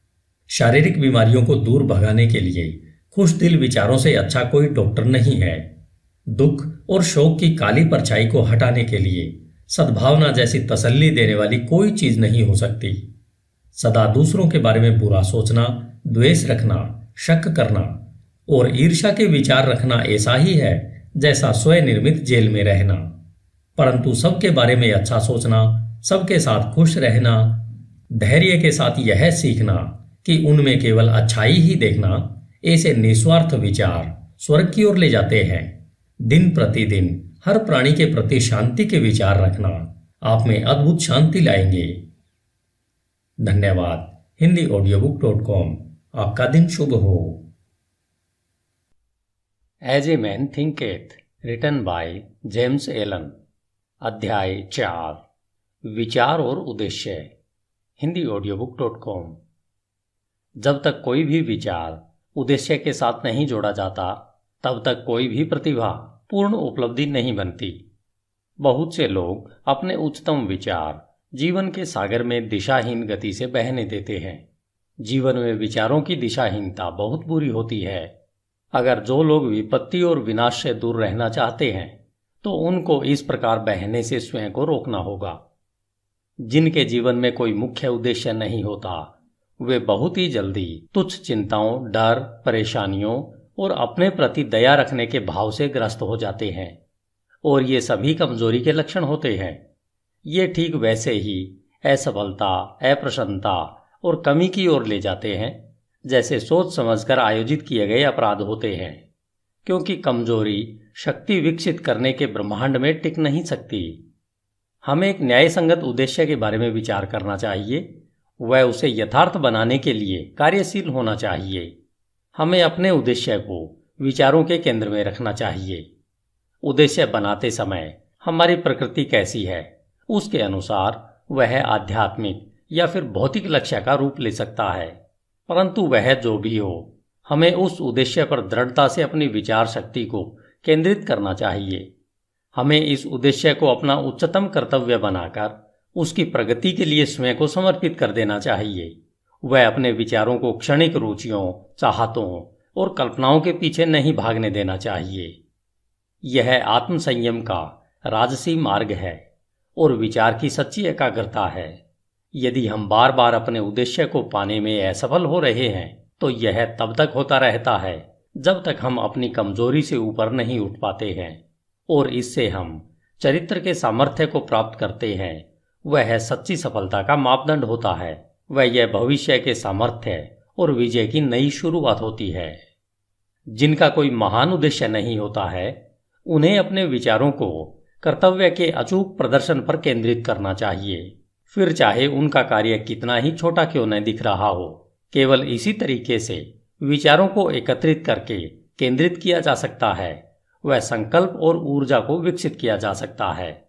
शारीरिक बीमारियों को दूर भगाने के लिए खुश दिल विचारों से अच्छा कोई डॉक्टर नहीं है। दुख और शोक की काली परछाई को हटाने के लिए सद्भावना जैसी तसल्ली देने वाली कोई चीज नहीं हो सकती। सदा दूसरों के बारे में बुरा सोचना, द्वेष रखना, शक करना और ईर्ष्या के विचार रखना ऐसा ही है जैसा स्वनिर्मित जेल में रहना। परंतु सबके बारे में अच्छा सोचना, सबके साथ खुश रहना, धैर्य के साथ यह सीखना कि उनमें केवल अच्छाई ही देखना, ऐसे निस्वार्थ विचार स्वर्ग की ओर ले जाते हैं। दिन प्रतिदिन हर प्राणी के प्रति शांति के विचार रखना आप में अद्भुत शांति लाएंगे। धन्यवाद। HindiAudiobook.com। आपका दिन शुभ हो। As a man thinketh, written by James Allen. अध्याय 4, विचार और उद्देश्य। HindiAudiobook.com। जब तक कोई भी विचार उद्देश्य के साथ नहीं जोड़ा जाता, तब तक कोई भी प्रतिभा पूर्ण उपलब्धि नहीं बनती। बहुत से लोग अपने उच्चतम विचार जीवन के सागर में दिशाहीन गति से बहने देते हैं। जीवन में विचारों की दिशाहीनता बहुत बुरी होती है। अगर जो लोग विपत्ति और विनाश से दूर रहना चाहते हैं, तो उनको इस प्रकार बहने से स्वयं को रोकना होगा। जिनके जीवन में कोई मुख्य उद्देश्य नहीं होता, वे बहुत ही जल्दी तुच्छ चिंताओं, डर, परेशानियों और अपने प्रति दया रखने के भाव से ग्रस्त हो जाते हैं, और ये सभी कमजोरी के लक्षण होते हैं। ये ठीक वैसे ही असफलता, अप्रसन्नता और कमी की ओर ले जाते हैं जैसे सोच समझकर आयोजित किए गए अपराध होते हैं, क्योंकि कमजोरी शक्ति विकसित करने के ब्रह्मांड में टिक नहीं सकती। हमें एक न्यायसंगत उद्देश्य के बारे में विचार करना चाहिए। वह उसे यथार्थ बनाने के लिए कार्यशील होना चाहिए। हमें अपने उद्देश्य को विचारों के केंद्र में रखना चाहिए। उद्देश्य बनाते समय हमारी प्रकृति कैसी है, उसके अनुसार वह आध्यात्मिक या फिर भौतिक लक्ष्य का रूप ले सकता है। परंतु वह जो भी हो, हमें उस उद्देश्य पर दृढ़ता से अपनी विचार शक्ति को केंद्रित करना चाहिए। हमें इस उद्देश्य को अपना उच्चतम कर्तव्य बनाकर उसकी प्रगति के लिए स्वयं को समर्पित कर देना चाहिए। वह अपने विचारों को क्षणिक रुचियों, चाहतों और कल्पनाओं के पीछे नहीं भागने देना चाहिए। यह आत्मसंयम का राजसी मार्ग है और विचार की सच्ची एकाग्रता है। यदि हम बार बार अपने उद्देश्य को पाने में असफल हो रहे हैं, तो यह तब तक होता रहता है जब तक हम अपनी कमजोरी से ऊपर नहीं उठ पाते हैं, और इससे हम चरित्र के सामर्थ्य को प्राप्त करते हैं। वह सच्ची सफलता का मापदंड होता है। वह यह भविष्य के सामर्थ्य और विजय की नई शुरुआत होती है। जिनका कोई महान उद्देश्य नहीं होता है, उन्हें अपने विचारों को कर्तव्य के अचूक प्रदर्शन पर केंद्रित करना चाहिए, फिर चाहे उनका कार्य कितना ही छोटा क्यों न दिख रहा हो। केवल इसी तरीके से विचारों को एकत्रित करके केंद्रित किया जा सकता है। वह संकल्प और ऊर्जा को विकसित किया जा सकता है।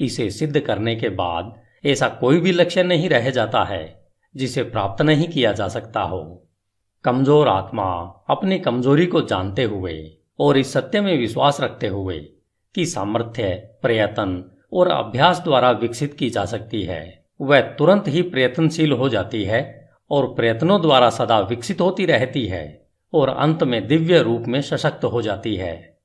इसे सिद्ध करने के बाद ऐसा कोई भी लक्ष्य नहीं रह जाता है जिसे प्राप्त नहीं किया जा सकता हो। कमजोर आत्मा अपनी कमजोरी को जानते हुए और इस सत्य में विश्वास रखते हुए कि सामर्थ्य, प्रयत्न और अभ्यास द्वारा विकसित की जा सकती है, वह तुरंत ही प्रयत्नशील हो जाती है और प्रयत्नों द्वारा सदा विकसित होती रहती है और अंत में दिव्य रूप में सशक्त हो जाती है।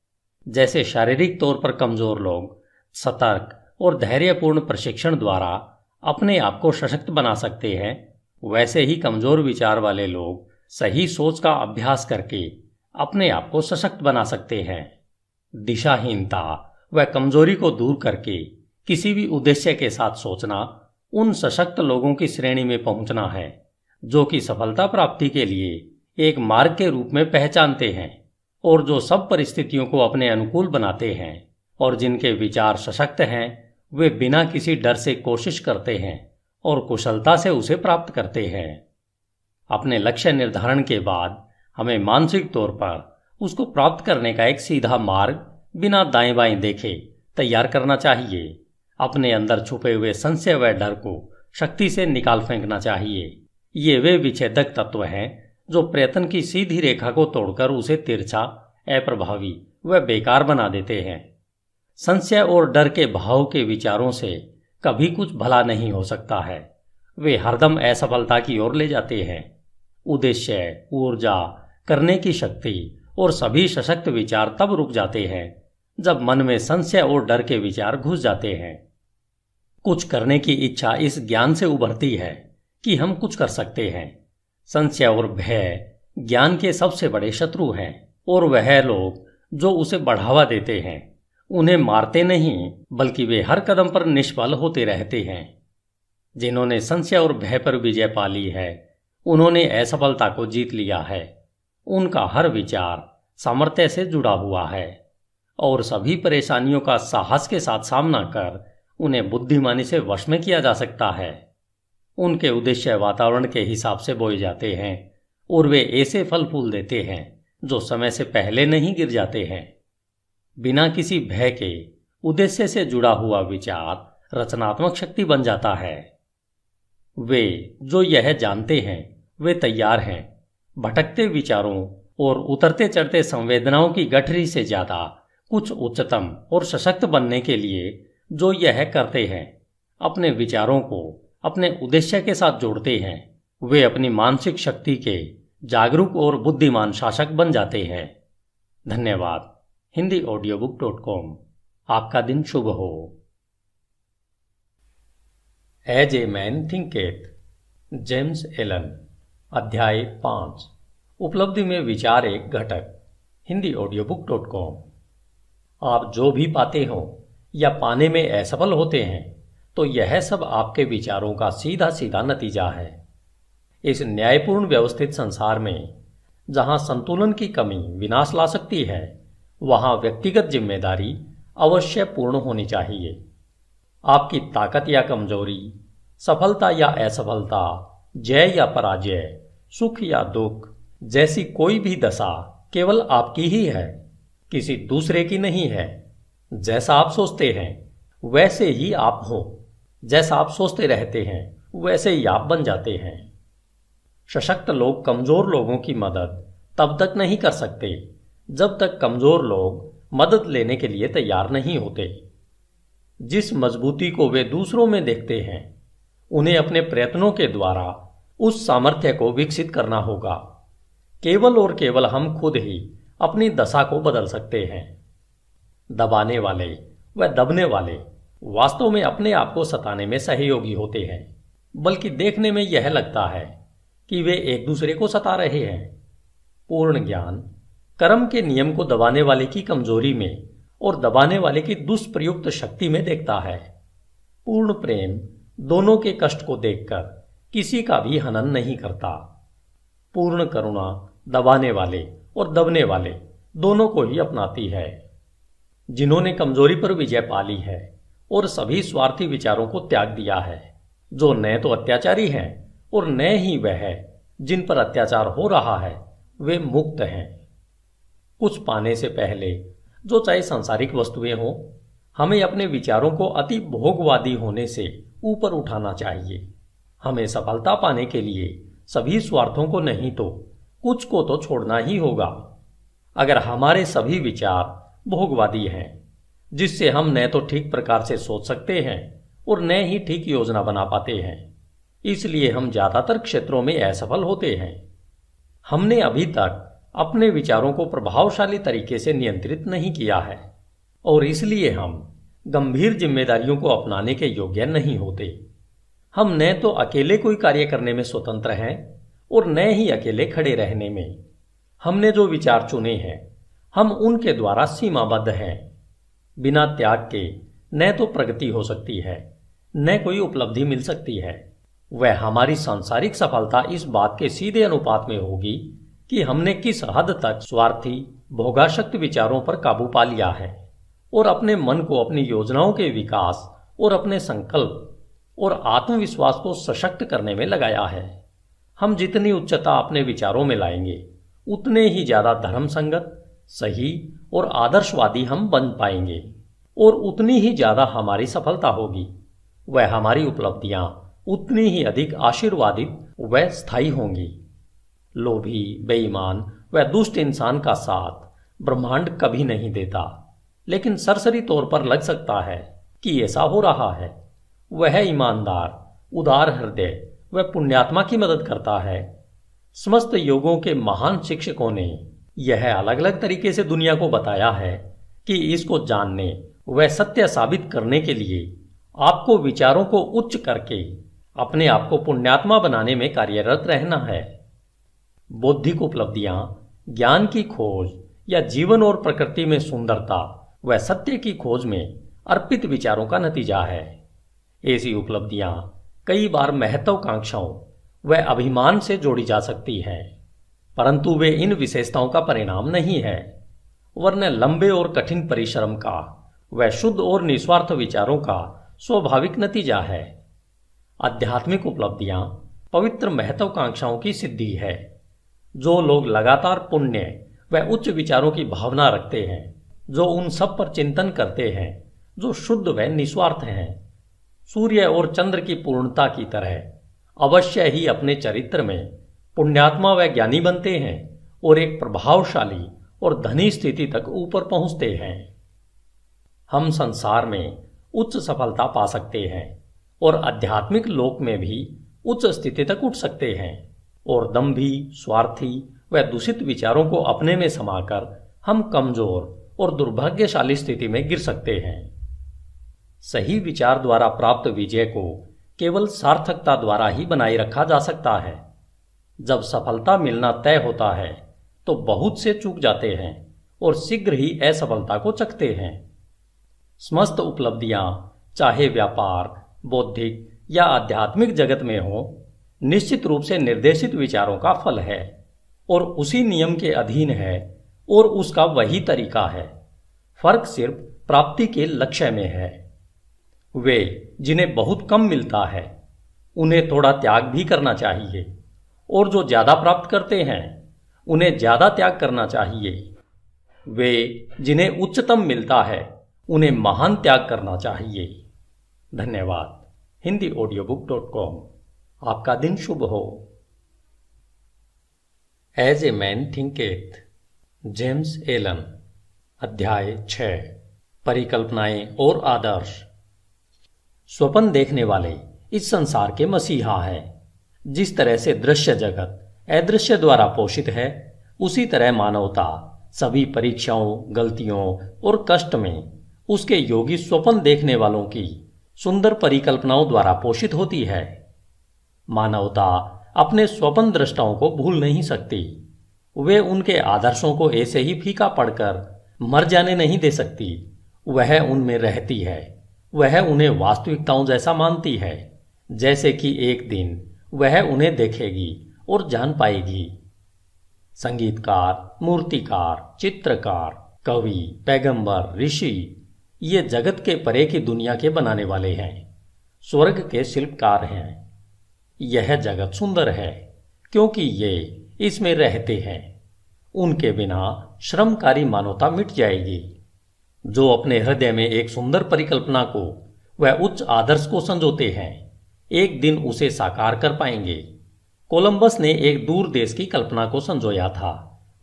जैसे शारीरिक तौर पर कमजोर लोग सतर्क और धैर्यपूर्ण प्रशिक्षण द्वारा अपने आप को सशक्त बना सकते हैं, वैसे ही कमजोर विचार वाले लोग सही सोच का अभ्यास करके अपने आप को सशक्त बना सकते हैं। दिशाहीनता व कमजोरी को दूर करके किसी भी उद्देश्य के साथ सोचना उन सशक्त लोगों की श्रेणी में पहुंचना है जो कि सफलता प्राप्ति के लिए एक मार्ग के रूप में पहचानते हैं और जो सब परिस्थितियों को अपने अनुकूल बनाते हैं और जिनके विचार सशक्त हैं, वे बिना किसी डर से कोशिश करते हैं और कुशलता से उसे प्राप्त करते हैं। अपने लक्ष्य निर्धारण के बाद हमें मानसिक तौर पर उसको प्राप्त करने का एक सीधा मार्ग बिना दाएं बाएं देखे तैयार करना चाहिए। अपने अंदर छुपे हुए संशय व डर को शक्ति से निकाल फेंकना चाहिए। ये वे विच्छेदक तत्व हैं जो प्रयत्न की सीधी रेखा को तोड़कर उसे तिरछा, अप्रभावी व बेकार बना देते हैं। संशय और डर के भाव के विचारों से कभी कुछ भला नहीं हो सकता है। वे हरदम असफलता की ओर ले जाते हैं। उद्देश्य, ऊर्जा, करने की शक्ति और सभी सशक्त विचार तब रुक जाते हैं जब मन में संशय और डर के विचार घुस जाते हैं। कुछ करने की इच्छा इस ज्ञान से उभरती है कि हम कुछ कर सकते हैं। संशय और भय ज्ञान के सबसे बड़े शत्रु हैं और वह लोग जो उसे बढ़ावा देते हैं उन्हें मारते नहीं बल्कि वे हर कदम पर निष्फल होते रहते हैं। जिन्होंने संशय और भय पर विजय पा ली है उन्होंने असफलता को जीत लिया है। उनका हर विचार सामर्थ्य से जुड़ा हुआ है और सभी परेशानियों का साहस के साथ सामना कर उन्हें बुद्धिमानी से वश में किया जा सकता है। उनके उद्देश्य वातावरण के हिसाब से बोए जाते हैं और वे ऐसे फल फूल देते हैं जो समय से पहले नहीं गिर जाते हैं। बिना किसी भय के उद्देश्य से जुड़ा हुआ विचार रचनात्मक शक्ति बन जाता है। वे जो यह जानते हैं वे तैयार हैं भटकते विचारों और उतरते चढ़ते संवेदनाओं की गठरी से ज्यादा कुछ उच्चतम और सशक्त बनने के लिए जो यह करते हैं। अपने विचारों को अपने उद्देश्य के साथ जोड़ते हैं। वे अपनी मानसिक शक्ति के जागरूक और बुद्धिमान शासक बन जाते हैं। धन्यवाद। HindiAudiobook.com। आपका दिन शुभ हो। As a man thinketh, James Allen. अध्याय 5। उपलब्धि में विचार एक घटक। HindiAudiobook.com। आप जो भी पाते हो या पाने में असफल होते हैं तो यह सब आपके विचारों का सीधा सीधा नतीजा है। इस न्यायपूर्ण व्यवस्थित संसार में जहां संतुलन की कमी विनाश ला सकती है वहां व्यक्तिगत जिम्मेदारी अवश्य पूर्ण होनी चाहिए। आपकी ताकत या कमजोरी, सफलता या असफलता, जय या पराजय, सुख या दुख जैसी कोई भी दशा केवल आपकी ही है, किसी दूसरे की नहीं है। जैसा आप सोचते हैं वैसे ही आप हो। जैसा आप सोचते रहते हैं वैसे ही आप बन जाते हैं। सशक्त लोग कमजोर लोगों की मदद तब तक नहीं कर सकते जब तक कमजोर लोग मदद लेने के लिए तैयार नहीं होते। जिस मजबूती को वे दूसरों में देखते हैं उन्हें अपने प्रयत्नों के द्वारा उस सामर्थ्य को विकसित करना होगा। केवल और केवल हम खुद ही अपनी दशा को बदल सकते हैं। दबाने वाले व दबने वाले वास्तव में अपने आप को सताने में सहयोगी होते हैं, बल्कि देखने में यह लगता है कि वे एक दूसरे को सता रहे हैं। पूर्ण ज्ञान कर्म के नियम को दबाने वाले की कमजोरी में और दबाने वाले की दुष्प्रयुक्त शक्ति में देखता है। पूर्ण प्रेम दोनों के कष्ट को देखकर किसी का भी हनन नहीं करता। पूर्ण करुणा दबाने वाले और दबने वाले दोनों को ही अपनाती है। जिन्होंने कमजोरी पर विजय पा ली है और सभी स्वार्थी विचारों को त्याग दिया है, जो न तो अत्याचारी हैं और न ही वह है जिन पर अत्याचार हो रहा है, वे मुक्त हैं। कुछ पाने से पहले, जो चाहे सांसारिक वस्तुएं हों, हमें अपने विचारों को अति भोगवादी होने से ऊपर उठाना चाहिए। हमें सफलता पाने के लिए सभी स्वार्थों को नहीं तो कुछ को तो छोड़ना ही होगा। अगर हमारे सभी विचार भोगवादी हैं, जिससे हम न तो ठीक प्रकार से सोच सकते हैं और न ही ठीक योजना बना पाते हैं, इसलिए हम ज्यादातर क्षेत्रों में असफल होते हैं। हमने अभी तक अपने विचारों को प्रभावशाली तरीके से नियंत्रित नहीं किया है और इसलिए हम गंभीर जिम्मेदारियों को अपनाने के योग्य नहीं होते। हम न तो अकेले कोई कार्य करने में स्वतंत्र हैं और न ही अकेले खड़े रहने में। हमने जो विचार चुने हैं हम उनके द्वारा सीमाबद्ध हैं। बिना त्याग के न तो प्रगति हो सकती है न कोई उपलब्धि मिल सकती है। वह हमारी सांसारिक सफलता इस बात के सीधे अनुपात में होगी कि हमने किस हद तक स्वार्थी भोगाशक्त विचारों पर काबू पा लिया है और अपने मन को अपनी योजनाओं के विकास और अपने संकल्प और आत्मविश्वास को सशक्त करने में लगाया है। हम जितनी उच्चता अपने विचारों में लाएंगे, उतने ही ज्यादा धर्म संगत, सही और आदर्शवादी हम बन पाएंगे और उतनी ही ज्यादा हमारी सफलता होगी। वह हमारी उपलब्धियां उतनी ही अधिक आशीर्वादित व स्थायी होंगी। लोभी, बेईमान व दुष्ट इंसान का साथ ब्रह्मांड कभी नहीं देता, लेकिन सरसरी तौर पर लग सकता है कि ऐसा हो रहा है। वह ईमानदार, उदार हृदय व पुण्यात्मा की मदद करता है। समस्त योगों के महान शिक्षकों ने यह अलग अलग तरीके से दुनिया को बताया है कि इसको जानने व सत्य साबित करने के लिए आपको विचारों को उच्च करके अपने आप को पुण्यात्मा बनाने में कार्यरत रहना है। बौद्धिक उपलब्धियां ज्ञान की खोज या जीवन और प्रकृति में सुंदरता व सत्य की खोज में अर्पित विचारों का नतीजा है। ऐसी उपलब्धियां कई बार महत्वाकांक्षाओं व अभिमान से जोड़ी जा सकती है, परंतु वे इन विशेषताओं का परिणाम नहीं है, वरन लंबे और कठिन परिश्रम का व शुद्ध और निस्वार्थ विचारों का स्वाभाविक नतीजा है। आध्यात्मिक उपलब्धियां पवित्र महत्वाकांक्षाओं की सिद्धि है। जो लोग लगातार पुण्य व उच्च विचारों की भावना रखते हैं, जो उन सब पर चिंतन करते हैं जो शुद्ध व निस्वार्थ हैं, सूर्य और चंद्र की पूर्णता की तरह अवश्य ही अपने चरित्र में पुण्यात्मा व ज्ञानी बनते हैं और एक प्रभावशाली और धनी स्थिति तक ऊपर पहुंचते हैं। हम संसार में उच्च सफलता पा सकते हैं और आध्यात्मिक लोक में भी उच्च स्थिति तक उठ सकते हैं, और दंभी, स्वार्थी व दूषित विचारों को अपने में समाकर हम कमजोर और दुर्भाग्यशाली स्थिति में गिर सकते हैं। सही विचार द्वारा प्राप्त विजय को केवल सार्थकता द्वारा ही बनाए रखा जा सकता है। जब सफलता मिलना तय होता है तो बहुत से चूक जाते हैं और शीघ्र ही असफलता को चखते हैं। समस्त उपलब्धियां चाहे व्यापार, बौद्धिक या आध्यात्मिक जगत में हो, निश्चित रूप से निर्देशित विचारों का फल है और उसी नियम के अधीन है और उसका वही तरीका है। फर्क सिर्फ प्राप्ति के लक्ष्य में है। वे जिन्हें बहुत कम मिलता है उन्हें थोड़ा त्याग भी करना चाहिए, और जो ज्यादा प्राप्त करते हैं उन्हें ज्यादा त्याग करना चाहिए। वे जिन्हें उच्चतम मिलता है उन्हें महान त्याग करना चाहिए। धन्यवाद। HindiAudiobook.com। आपका दिन शुभ हो। As a man thinketh, James Allen. अध्याय 6, परिकल्पनाएं और आदर्श। स्वप्न देखने वाले इस संसार के मसीहा हैं। जिस तरह से दृश्य जगत अदृश्य द्वारा पोषित है, उसी तरह मानवता सभी परीक्षाओं, गलतियों और कष्ट में उसके योगी स्वप्न देखने वालों की सुंदर परिकल्पनाओं द्वारा पोषित होती है। मानवता अपने स्वप्न दृष्टाओं को भूल नहीं सकती। वे उनके आदर्शों को ऐसे ही फीका पड़कर मर जाने नहीं दे सकती। वह उनमें रहती है। वह उन्हें वास्तविकताओं जैसा मानती है, जैसे कि एक दिन वह उन्हें देखेगी और जान पाएगी। संगीतकार, मूर्तिकार, चित्रकार, कवि, पैगंबर, ऋषि ये जगत के परे की दुनिया के बनाने वाले हैं, स्वर्ग के शिल्पकार हैं। यह जगत सुंदर है क्योंकि ये इसमें रहते हैं। उनके बिना श्रमकारी मानवता मिट जाएगी। जो अपने हृदय में एक सुंदर परिकल्पना को व उच्च आदर्श को संजोते हैं, एक दिन उसे साकार कर पाएंगे। कोलंबस ने एक दूर देश की कल्पना को संजोया था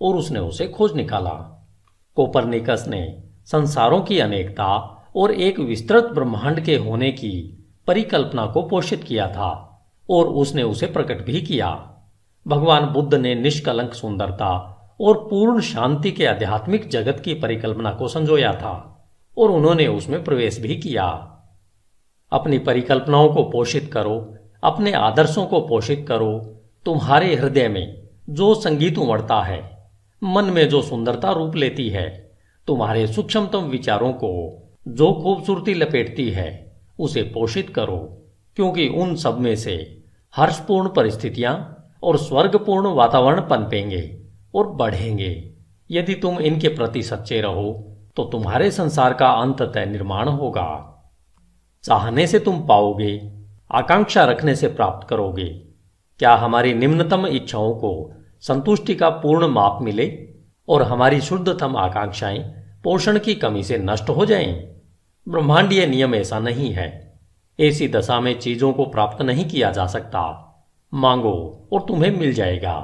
और उसने उसे खोज निकाला। कोपरनिकस ने संसारों की अनेकता और एक विस्तृत ब्रह्मांड के होने की परिकल्पना को पोषित किया था और उसने उसे प्रकट भी किया। भगवान बुद्ध ने निष्कलंक सुंदरता और पूर्ण शांति के आध्यात्मिक जगत की परिकल्पना को संजोया था और उन्होंने उसमें प्रवेश भी किया। अपनी परिकल्पनाओं को पोषित करो, अपने आदर्शों को पोषित करो। तुम्हारे हृदय में जो संगीत उमड़ता है, मन में जो सुंदरता रूप लेती है, तुम्हारे सूक्ष्मतम विचारों को जो खूबसूरती लपेटती है, उसे पोषित करो, क्योंकि उन सब में से हर्षपूर्ण परिस्थितियां और स्वर्गपूर्ण वातावरण पनपेंगे और बढ़ेंगे। यदि तुम इनके प्रति सच्चे रहो तो तुम्हारे संसार का अंततः निर्माण होगा। चाहने से तुम पाओगे, आकांक्षा रखने से प्राप्त करोगे। क्या हमारी निम्नतम इच्छाओं को संतुष्टि का पूर्ण माप मिले और हमारी शुद्धतम आकांक्षाएं पोषण की कमी से नष्ट हो जाएं? ब्रह्मांडीय नियम ऐसा नहीं है। ऐसी दशा में चीजों को प्राप्त नहीं किया जा सकता। मांगो और तुम्हें मिल जाएगा।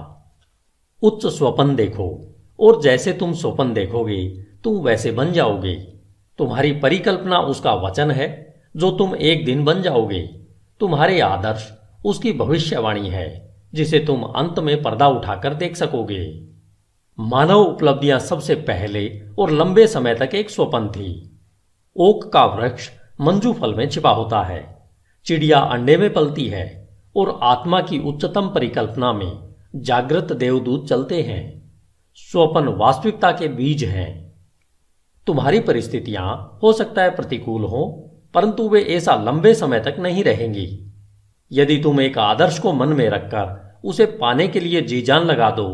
उच्च स्वप्न देखो और जैसे तुम स्वप्न देखोगे तुम वैसे बन जाओगे। तुम्हारी परिकल्पना उसका वचन है जो तुम एक दिन बन जाओगे। तुम्हारे आदर्श उसकी भविष्यवाणी है जिसे तुम अंत में पर्दा उठाकर देख सकोगे। मानव उपलब्धियां सबसे पहले और लंबे समय तक एक स्वप्न थी। ओक का वृक्ष मंजू फल में छिपा होता है, चिड़िया अंडे में पलती है और आत्मा की उच्चतम परिकल्पना में जागृत देवदूत चलते हैं। स्वप्न वास्तविकता के बीज हैं। तुम्हारी परिस्थितियां हो सकता है प्रतिकूल हो, परंतु वे ऐसा लंबे समय तक नहीं रहेंगी। यदि तुम एक आदर्श को मन में रखकर उसे पाने के लिए जी जान लगा दो,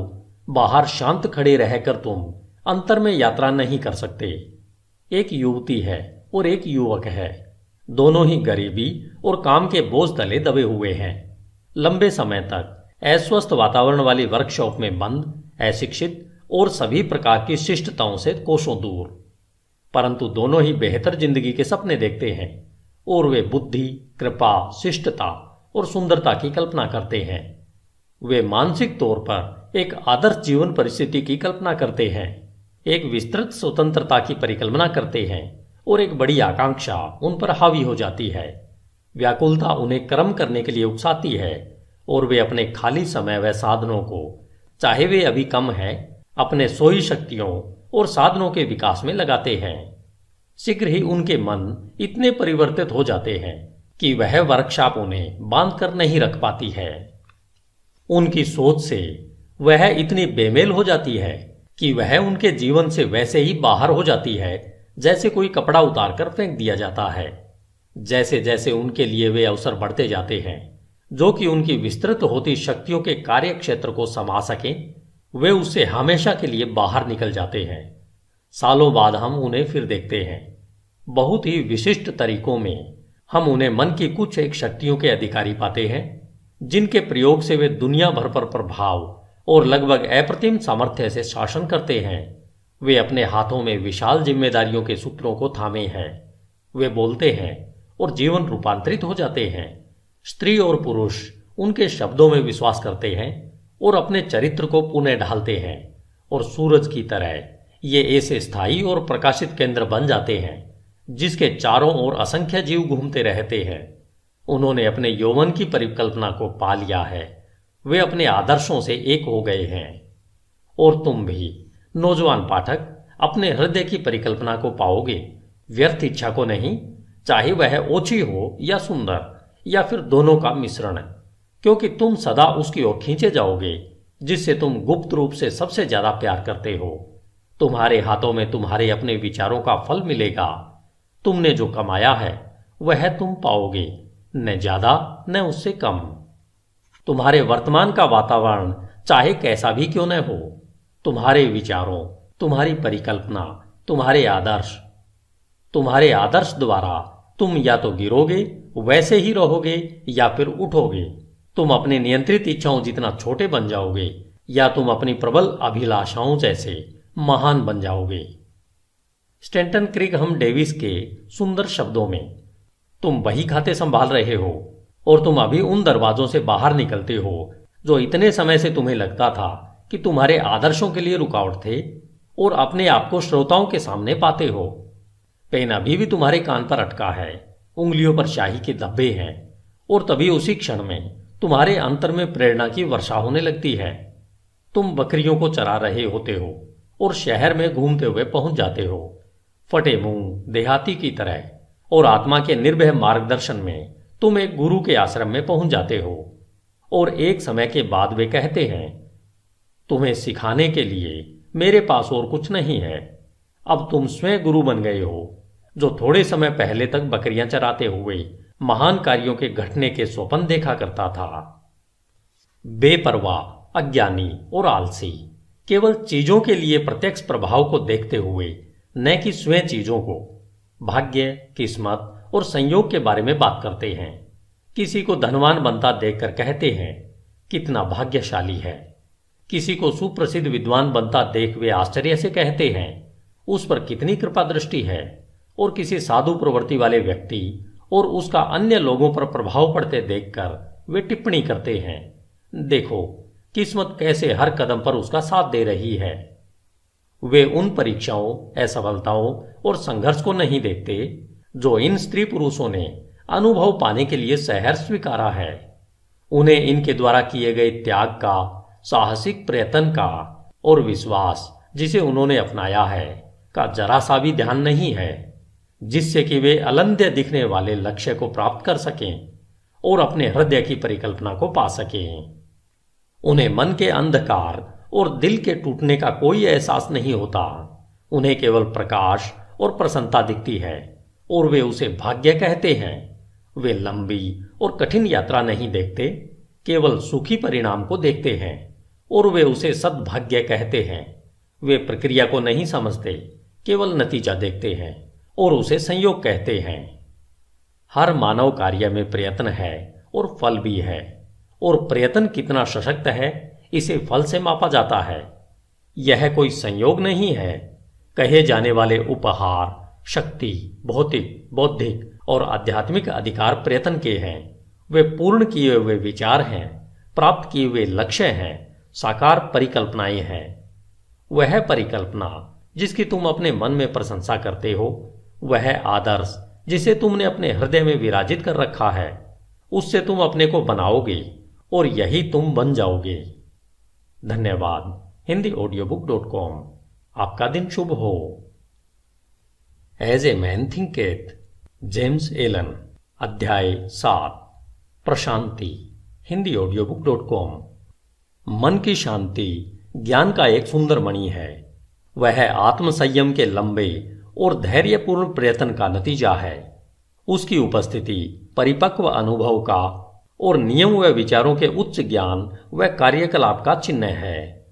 बाहर शांत खड़े रहकर तुम अंतर में यात्रा नहीं कर सकते। एक युवती है और एक युवक है। दोनों ही गरीबी और काम के बोझ तले दबे हुए हैं। लंबे समय तक अस्वस्थ वातावरण वाली वर्कशॉप में बंद, अशिक्षित और सभी प्रकार की शिष्टताओं से कोसों दूर। परंतु दोनों ही बेहतर जिंदगी के सपने देखते हैं और वे बुद्धि, कृपा, शिष्टता और सुंदरता की कल्पना करते हैं। वे मानसिक तौर पर एक आदर्श जीवन परिस्थिति की कल्पना करते हैं, एक विस्तृत स्वतंत्रता की परिकल्पना करते हैं और एक बड़ी आकांक्षा उन पर हावी हो जाती है। व्याकुलता उन्हें कर्म करने के लिए उकसाती है और वे अपने खाली समय व साधनों को, चाहे वे अभी कम है, अपने सोई शक्तियों और साधनों के विकास में लगाते हैं। शीघ्र ही उनके मन इतने परिवर्तित हो जाते हैं कि वह वर्कशॉप उन्हें बांध कर नहीं रख पाती है। उनकी सोच से वह इतनी बेमेल हो जाती है कि वह उनके जीवन से वैसे ही बाहर हो जाती है जैसे कोई कपड़ा उतार कर फेंक दिया जाता है। जैसे जैसे उनके लिए वे अवसर बढ़ते जाते हैं जो कि उनकी विस्तृत होती शक्तियों के कार्य क्षेत्र को समा सकें, वे उससे हमेशा के लिए बाहर निकल जाते हैं। सालों बाद हम उन्हें फिर देखते हैं। बहुत ही विशिष्ट तरीकों में हम उन्हें मन की कुछ एक शक्तियों के अधिकारी पाते हैं जिनके प्रयोग से वे दुनिया भर पर प्रभाव और लगभग अप्रतिम सामर्थ्य से शासन करते हैं। वे अपने हाथों में विशाल जिम्मेदारियों के सूत्रों को थामे हैं। वे बोलते हैं और जीवन रूपांतरित हो जाते हैं। स्त्री और पुरुष उनके शब्दों में विश्वास करते हैं और अपने चरित्र को पुनः ढालते हैं और सूरज की तरह ये ऐसे स्थायी और प्रकाशित केंद्र बन जाते हैं जिसके चारों ओर असंख्य जीव घूमते रहते हैं। उन्होंने अपने यौवन की परिकल्पना को पा लिया है। वे अपने आदर्शों से एक हो गए हैं। और तुम भी नौजवान पाठक अपने हृदय की परिकल्पना को पाओगे, व्यर्थ इच्छा को नहीं, चाहे वह ओछी हो या सुंदर या फिर दोनों का मिश्रण, क्योंकि तुम सदा उसकी ओर खींचे जाओगे जिससे तुम गुप्त रूप से सबसे ज्यादा प्यार करते हो। तुम्हारे हाथों में तुम्हारे अपने विचारों का फल मिलेगा। तुमने जो कमाया है वह तुम पाओगे, न ज्यादा न उससे कम। तुम्हारे वर्तमान का वातावरण चाहे कैसा भी क्यों न हो, तुम्हारे विचारों, तुम्हारी परिकल्पना, तुम्हारे आदर्श द्वारा तुम या तो गिरोगे, वैसे ही रहोगे, या फिर उठोगे। तुम अपनी नियंत्रित इच्छाओं जितना छोटे बन जाओगे या तुम अपनी प्रबल अभिलाषाओं जैसे महान बन जाओगे। स्टैंटन क्रिगहम डेविस के सुंदर शब्दों में, तुम वही खाते संभाल रहे हो और तुम अभी उन दरवाजों से बाहर निकलते हो जो इतने समय से तुम्हें लगता था कि तुम्हारे आदर्शों के लिए रुकावट थे, और अपने आप को श्रोताओं के सामने पाते हो। पेन अभी भी तुम्हारे कान पर अटका है, उंगलियों पर शाही के धब्बे हैं, और तभी उसी क्षण में तुम्हारे अंतर में प्रेरणा की वर्षा होने लगती है। तुम बकरियों को चरा रहे होते हो और शहर में घूमते हुए पहुंच जाते हो, फटे मुंह देहाती की तरह, और आत्मा के निर्भय मार्गदर्शन में तुम एक गुरु के आश्रम में पहुंच जाते हो। और एक समय के बाद वे कहते हैं, तुम्हें सिखाने के लिए मेरे पास और कुछ नहीं है। अब तुम स्वयं गुरु बन गए हो, जो थोड़े समय पहले तक बकरियां चराते हुए महान कार्यों के घटने के स्वप्न देखा करता था। बेपरवाह, अज्ञानी और आलसी, केवल चीजों के लिए प्रत्यक्ष प्रभाव को देखते हुए, न कि स्वयं चीजों को, भाग्य, किस्मत और संयोग के बारे में बात करते हैं। किसी को धनवान बनता देखकर कहते हैं कितना भाग्यशाली है। किसी को सुप्रसिद्ध विद्वान बनता देख वे आश्चर्य से कहते हैं उस पर कितनी कृपा दृष्टि है। और किसी साधु प्रवृत्ति वाले व्यक्ति और उसका अन्य लोगों पर प्रभाव पड़ते देखकर वे टिप्पणी करते हैं देखो किस्मत कैसे हर कदम पर उसका साथ दे रही है। वे उन परीक्षाओं, असफलताओं और संघर्ष को नहीं देखते जो इन स्त्री पुरुषों ने अनुभव पाने के लिए सहर्ष स्वीकारा है। उन्हें इनके द्वारा किए गए त्याग का, साहसिक प्रयत्न का और विश्वास जिसे उन्होंने अपनाया है का जरा सा भी ध्यान नहीं है, जिससे कि वे अलंध्य दिखने वाले लक्ष्य को प्राप्त कर सकें और अपने हृदय की परिकल्पना को पा सकें। उन्हें मन के अंधकार और दिल के टूटने का कोई एहसास नहीं होता। उन्हें केवल प्रकाश और प्रसन्नता दिखती है और वे उसे भाग्य कहते हैं। वे लंबी और कठिन यात्रा नहीं देखते, केवल सुखी परिणाम को देखते हैं और वे उसे सद्भाग्य कहते हैं। वे प्रक्रिया को नहीं समझते, केवल नतीजा देखते हैं और उसे संयोग कहते हैं। हर मानव कार्य में प्रयत्न है और फल भी है, और प्रयत्न कितना सशक्त है इसे फल से मापा जाता है। यह कोई संयोग नहीं है। कहे जाने वाले उपहार, शक्ति, भौतिक, बौद्धिक और आध्यात्मिक अधिकार प्रयत्न के हैं। वे पूर्ण किए हुए विचार हैं, प्राप्त किए हुए लक्ष्य हैं, साकार परिकल्पनाएं हैं। वह परिकल्पना जिसकी तुम अपने मन में प्रशंसा करते हो, वह आदर्श जिसे तुमने अपने हृदय में विराजित कर रखा है, उससे तुम अपने को बनाओगे और यही तुम बन जाओगे। धन्यवाद। HindiAudiobook.com। आपका दिन शुभ हो। As a man thinketh, James Allen. अध्याय 7, प्रशांति। HindiAudiobook.com। मन की शांति ज्ञान का एक सुंदर मणि है। वह आत्मसंयम के लंबे और धैर्यपूर्ण प्रयत्न का नतीजा है। उसकी उपस्थिति परिपक्व अनुभव का और नियम व विचारों के उच्च ज्ञान व कार्यकलाप का चिन्ह है।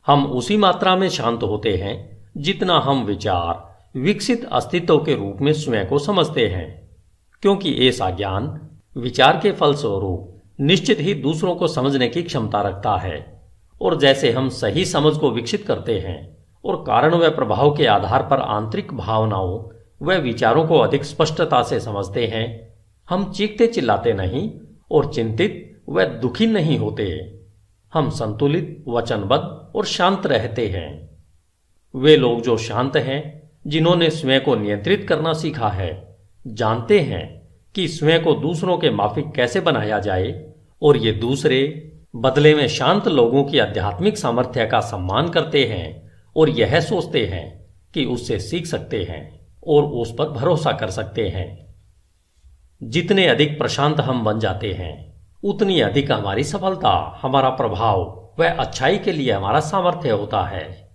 हम उसी मात्रा में शांत होते हैं जितना हम विचार विकसित अस्तित्व के रूप में स्वयं को समझते हैं, क्योंकि ऐसा ज्ञान विचार के फलस्वरूप निश्चित ही दूसरों को समझने की क्षमता रखता है। और जैसे हम सही समझ को विकसित करते हैं और कारण व प्रभाव के आधार पर आंतरिक भावनाओं व विचारों को अधिक स्पष्टता से समझते हैं, हम चीखते चिल्लाते नहीं और चिंतित व दुखी नहीं होते। हम संतुलित, वचनबद्ध और शांत रहते हैं। वे लोग जो शांत हैं, जिन्होंने स्वयं को नियंत्रित करना सीखा है, जानते हैं कि स्वयं को दूसरों के माफिक कैसे बनाया जाए, और ये दूसरे बदले में शांत लोगों की आध्यात्मिक सामर्थ्य का सम्मान करते हैं और यह सोचते हैं कि उससे सीख सकते हैं और उस पर भरोसा कर सकते हैं। जितने अधिक प्रशांत हम बन जाते हैं, उतनी अधिक हमारी सफलता, हमारा प्रभाव व अच्छाई के लिए हमारा सामर्थ्य होता है।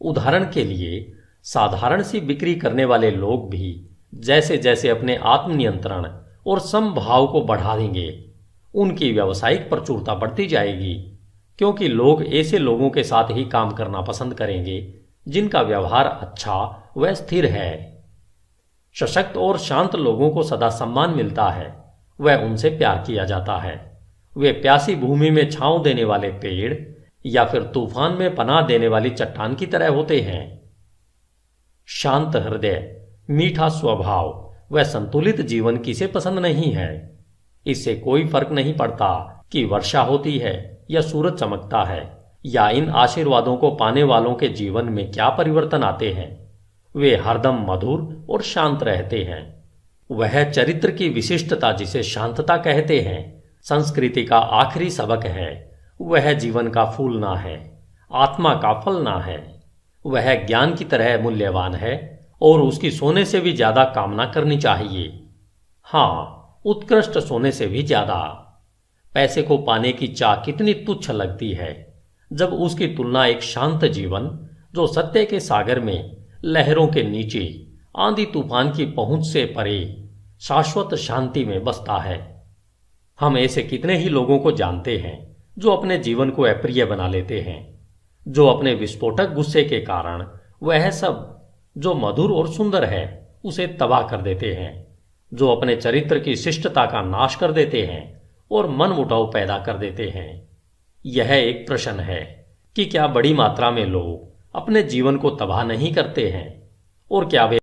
उदाहरण के लिए, साधारण सी बिक्री करने वाले लोग भी जैसे जैसे अपने आत्मनियंत्रण और समभाव को बढ़ा देंगे, उनकी व्यावसायिक प्रचुरता बढ़ती जाएगी, क्योंकि लोग ऐसे लोगों के साथ ही काम करना पसंद करेंगे जिनका व्यवहार अच्छा व स्थिर है। सशक्त और शांत लोगों को सदा सम्मान मिलता है, वह उनसे प्यार किया जाता है। वे प्यासी भूमि में छांव देने वाले पेड़ या फिर तूफान में पनाह देने वाली चट्टान की तरह होते हैं। शांत हृदय, मीठा स्वभाव व संतुलित जीवन किसे पसंद नहीं है। इससे कोई फर्क नहीं पड़ता कि वर्षा होती है या सूरज चमकता है, या इन आशीर्वादों को पाने वालों के जीवन में क्या परिवर्तन आते हैं। वे हरदम मधुर और शांत रहते हैं। वह चरित्र की विशिष्टता जिसे शांतता कहते हैं, संस्कृति का आखिरी सबक है। वह जीवन का फूल ना है, आत्मा का फल ना है। वह ज्ञान की तरह मूल्यवान है और उसकी सोने से भी ज्यादा कामना करनी चाहिए। हाँ, उत्कृष्ट सोने से भी ज्यादा। पैसे को पाने की चाह कितनी तुच्छ लगती है जब उसकी तुलना एक शांत जीवन, जो सत्य के सागर में लहरों के नीचे आंधी तूफान की पहुंच से परे शाश्वत शांति में बसता है। हम ऐसे कितने ही लोगों को जानते हैं जो अपने जीवन को अप्रिय बना लेते हैं, जो अपने विस्फोटक गुस्से के कारण वह सब जो मधुर और सुंदर है उसे तबाह कर देते हैं। जो अपने चरित्र की शिष्टता का नाश कर देते हैं और मनमुटाव पैदा कर देते हैं। यह एक प्रश्न है कि क्या बड़ी मात्रा में लोग अपने जीवन को तबाह नहीं करते हैं, और क्या वे